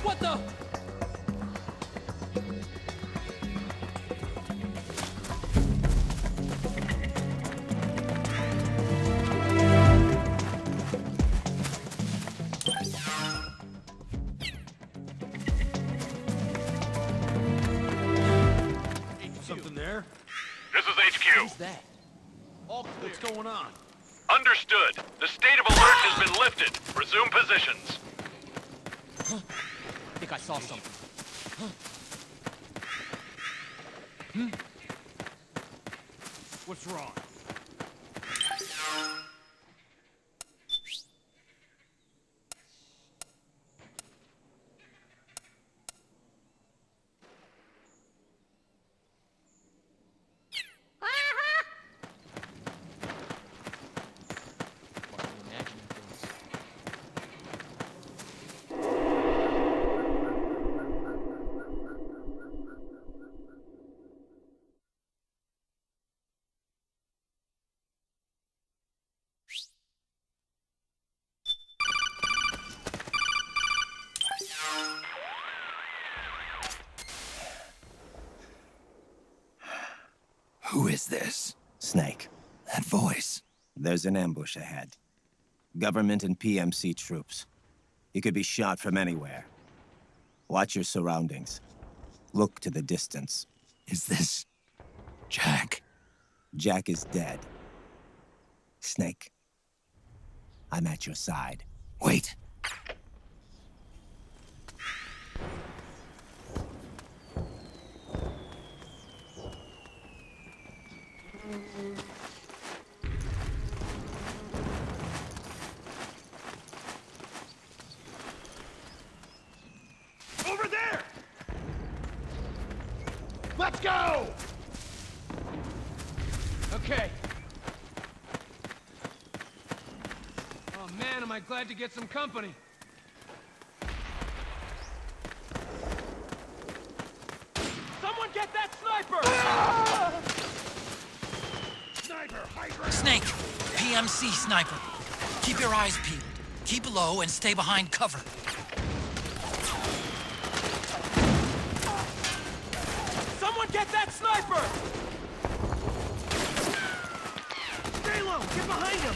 [SPEAKER 12] What the? Something there?
[SPEAKER 6] This is HQ.
[SPEAKER 12] Who's that? All clear. What's going on?
[SPEAKER 6] Understood. The state of alert has been lifted. Resume positions.
[SPEAKER 12] I think I saw something. What's wrong?
[SPEAKER 2] Who is this?
[SPEAKER 14] Snake.
[SPEAKER 2] That voice.
[SPEAKER 14] There's an ambush ahead. Government and PMC troops. You could be shot from anywhere. Watch your surroundings. Look to the distance.
[SPEAKER 2] Is this... Jack?
[SPEAKER 14] Jack is dead. Snake. I'm at your side.
[SPEAKER 2] Wait.
[SPEAKER 12] Over there! Let's go! Okay. Oh man, am I glad to get some company. Someone get that sniper! Sniper, Hydra!
[SPEAKER 15] Snake, PMC sniper. Keep your eyes peeled. Keep low and stay behind cover.
[SPEAKER 12] Someone get that sniper! Stay low! Get behind him!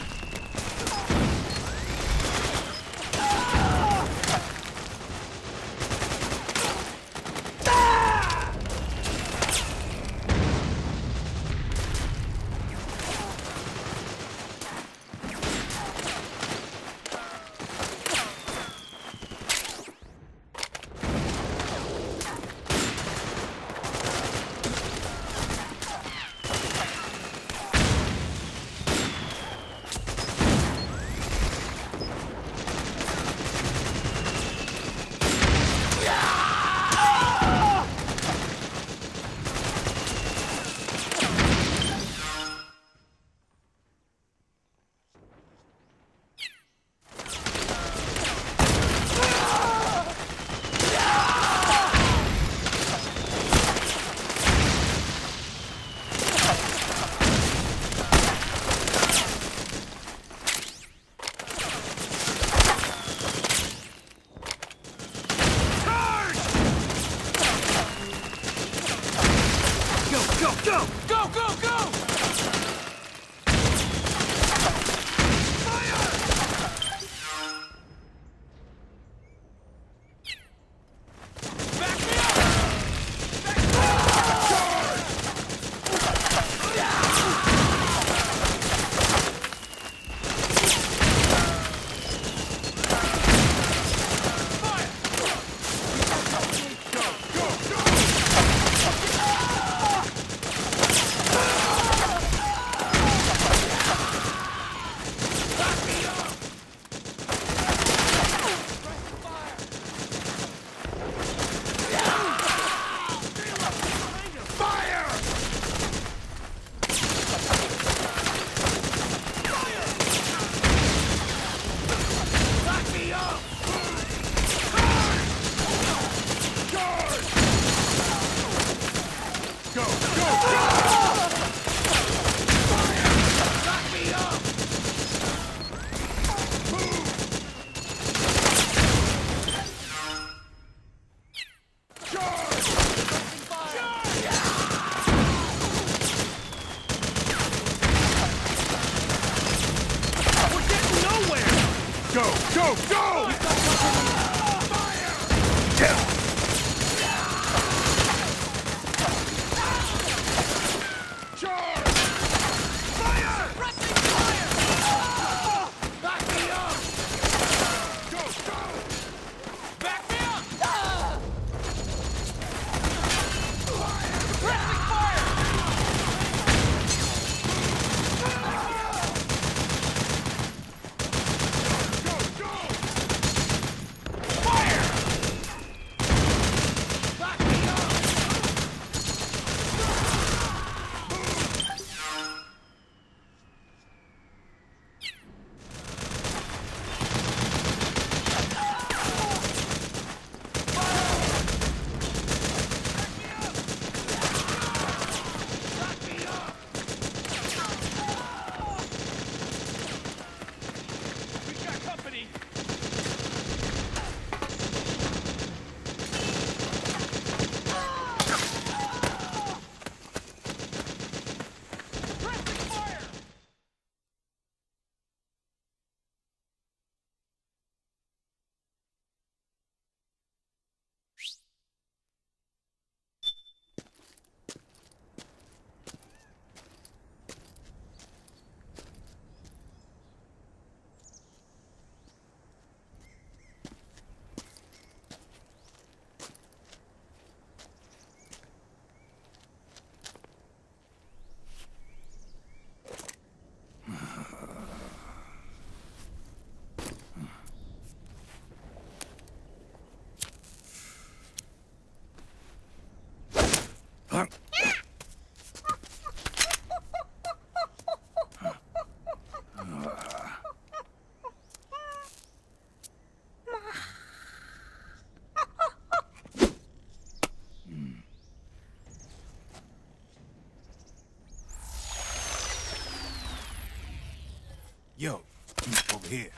[SPEAKER 16] over here.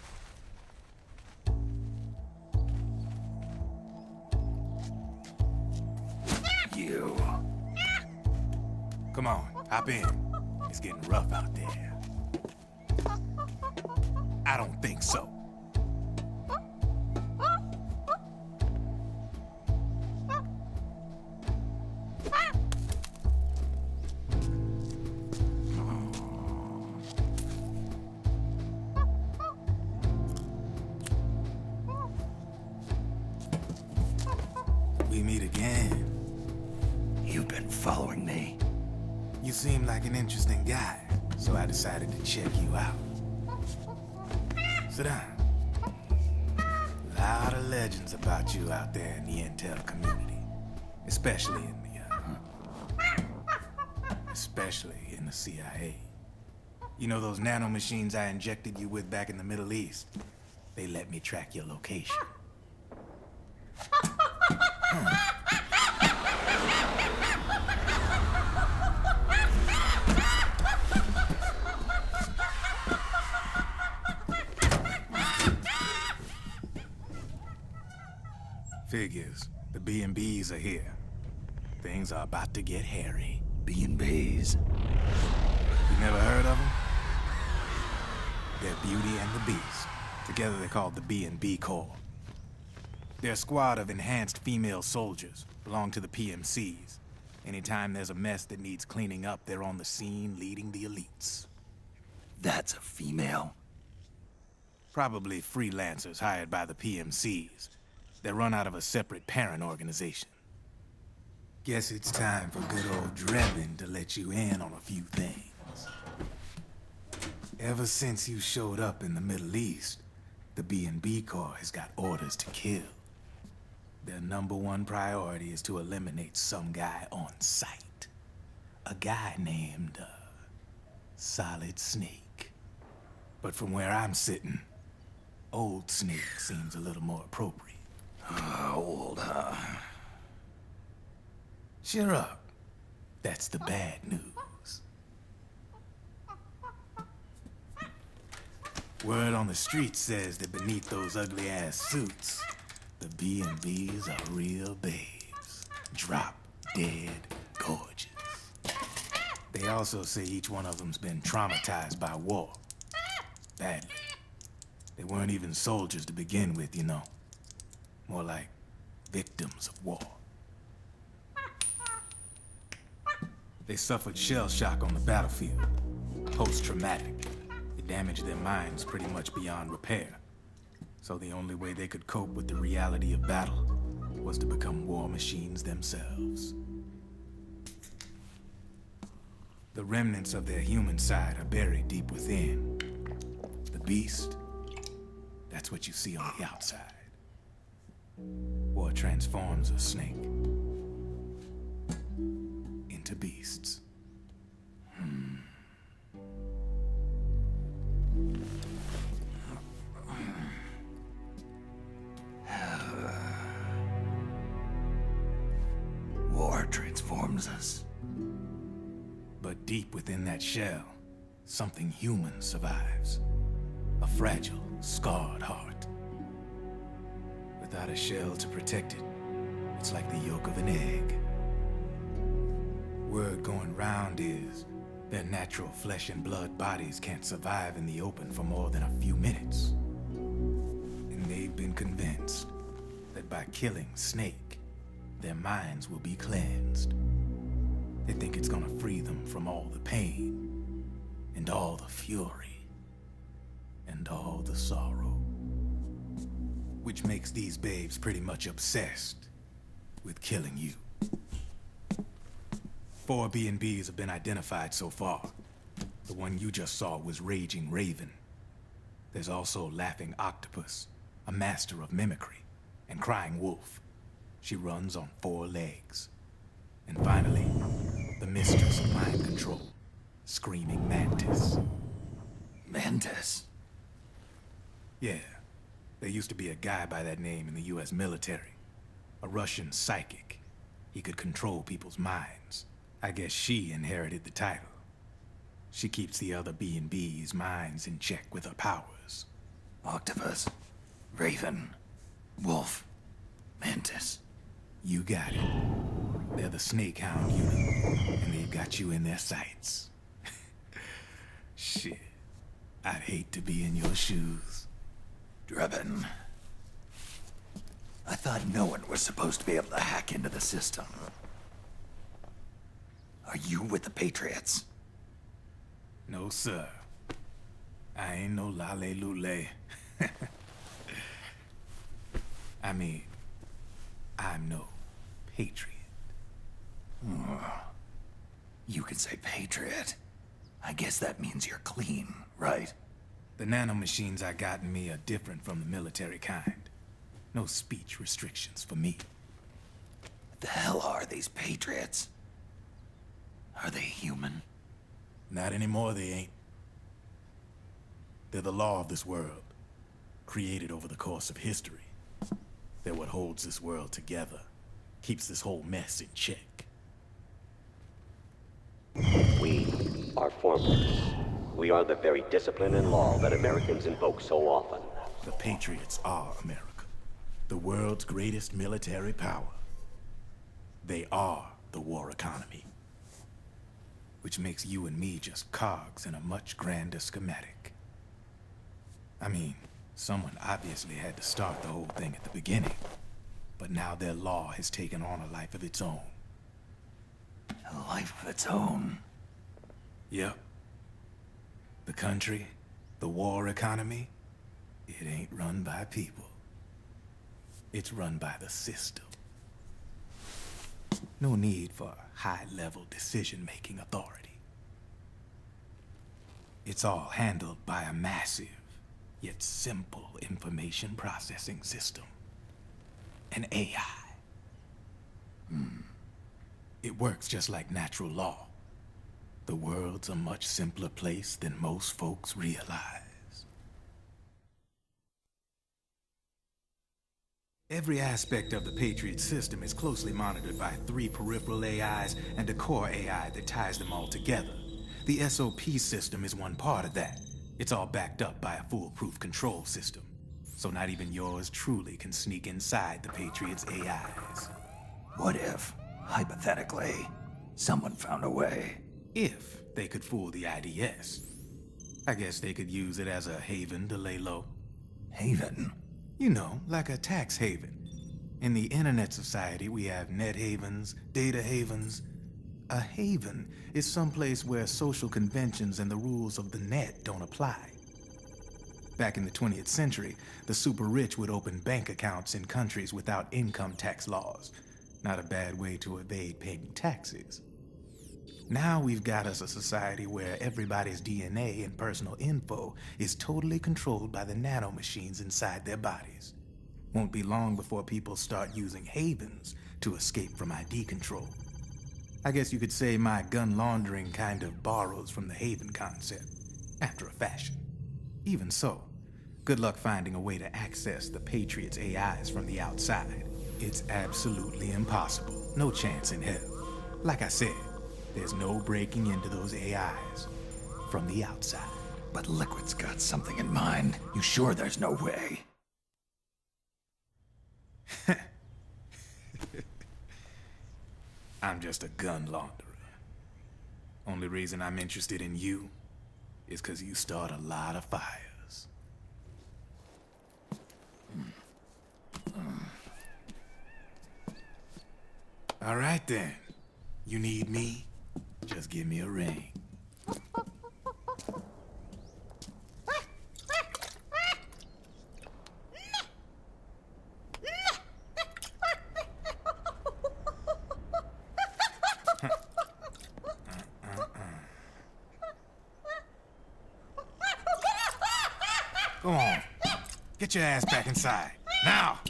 [SPEAKER 2] You.
[SPEAKER 16] Come on, hop in. It's getting rough out there. I don't think so. We meet again.
[SPEAKER 2] You've been following me.
[SPEAKER 16] You seem like an interesting guy, so I decided to check you out. Sit down. A lot of legends about you out there in the intel community, especially in the CIA. You know those nanomachines I injected you with back in the Middle East? They let me track your location. Figures. The B&Bs are here. Things are about to get hairy.
[SPEAKER 2] B&Bs?
[SPEAKER 16] You never heard of them? They're Beauty and the Beast. Together they're called the B&B Corps. They're a squad of enhanced female soldiers, belong to the PMCs. Anytime there's a mess that needs cleaning up, they're on the scene leading the elites.
[SPEAKER 2] That's a female?
[SPEAKER 16] Probably freelancers hired by the PMCs. They're run out of a separate parent organization. Guess it's time for good old Drebin to let you in on a few things. Ever since you showed up in the Middle East, the B&B Corps has got orders to kill. Their #1 priority is to eliminate some guy on sight. A guy named, Solid Snake. But from where I'm sitting, Old Snake seems a little more appropriate.
[SPEAKER 2] Old, huh?
[SPEAKER 16] Cheer up. That's the bad news. Word on the street says that beneath those ugly-ass suits, the B&Bs are real babes. Drop dead gorgeous. They also say each one of them's been traumatized by war. Badly. They weren't even soldiers to begin with, you know. More like victims of war. They suffered shell shock on the battlefield. Post-traumatic. It damaged their minds pretty much beyond repair. So the only way they could cope with the reality of battle was to become war machines themselves. The remnants of their human side are buried deep within. The beast, that's what you see on the outside. War transforms a snake into beasts.
[SPEAKER 2] War transforms us.
[SPEAKER 16] But deep within that shell, something human survives. A fragile, scarred heart. Without a shell to protect it, it's like the yolk of an egg. Word going round is their natural flesh and blood bodies can't survive in the open for more than a few minutes. And they've been convinced that by killing Snake, their minds will be cleansed. They think it's gonna free them from all the pain, and all the fury, and all the sorrow. Which makes these babes pretty much obsessed with killing you. 4 B&Bs have been identified so far. The one you just saw was Raging Raven. There's also Laughing Octopus, a master of mimicry, and Crying Wolf. She runs on 4 legs. And finally, the mistress of mind control, Screaming Mantis.
[SPEAKER 2] Mantis?
[SPEAKER 16] Yeah. There used to be a guy by that name in the US military. A Russian psychic. He could control people's minds. I guess she inherited the title. She keeps the other B&B's minds in check with her powers.
[SPEAKER 2] Octopus, Raven, Wolf, Mantis.
[SPEAKER 16] You got it. They're the Snake Hound unit, and they've got you in their sights. Shit. I'd hate to be in your shoes.
[SPEAKER 2] Drebin. I thought no one was supposed to be able to hack into the system. Are you with the Patriots?
[SPEAKER 16] No, sir. I ain't no lale-lule. I mean, I'm no patriot.
[SPEAKER 2] You can say patriot. I guess that means you're clean, right?
[SPEAKER 16] The nanomachines I got in me are different from the military kind. No speech restrictions for me.
[SPEAKER 2] What the hell are these Patriots? Are they human?
[SPEAKER 16] Not anymore, they ain't. They're the law of this world, created over the course of history. They're what holds this world together, keeps this whole mess in check.
[SPEAKER 17] We are formless. We are the very discipline and law that Americans invoke so often.
[SPEAKER 16] The Patriots are America, the world's greatest military power. They are the war economy, which makes you and me just cogs in a much grander schematic. I mean, someone obviously had to start the whole thing at the beginning, but now their law has taken on a life of its own.
[SPEAKER 2] A life of its own?
[SPEAKER 16] Yep. The country, the war economy, it ain't run by people. It's run by the system. No need for high-level decision-making authority. It's all handled by a massive, yet simple information processing system. An AI. It works just like natural law. The world's a much simpler place than most folks realize. Every aspect of the Patriot system is closely monitored by 3 peripheral AIs and a core AI that ties them all together. The SOP system is one part of that. It's all backed up by a foolproof control system. So not even yours truly can sneak inside the Patriots' AIs.
[SPEAKER 2] What if, hypothetically, someone found a way?
[SPEAKER 16] If they could fool the IDS. I guess they could use it as a haven to lay low.
[SPEAKER 2] Haven?
[SPEAKER 16] You know, like a tax haven. In the internet society, we have net havens, data havens. A haven is someplace where social conventions and the rules of the net don't apply. Back in the 20th century, the super rich would open bank accounts in countries without income tax laws. Not a bad way to evade paying taxes. Now we've got us a society where everybody's DNA and personal info is totally controlled by the nanomachines inside their bodies. Won't be long before people start using havens to escape from ID control. I guess you could say my gun laundering kind of borrows from the haven concept, after a fashion. Even so, good luck finding a way to access the Patriots' AIs from the outside. It's absolutely impossible. No chance in hell. Like I said, there's no breaking into those AIs from the outside.
[SPEAKER 2] But Liquid's got something in mind. You sure there's no way?
[SPEAKER 16] I'm just a gun launderer. Only reason I'm interested in you is because you start a lot of fires. All right then. You need me? Just give me a ring. Go on. Get your ass back inside. Now!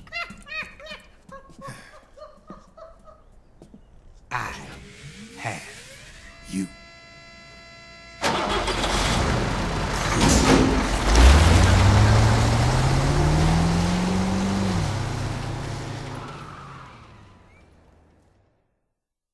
[SPEAKER 16] I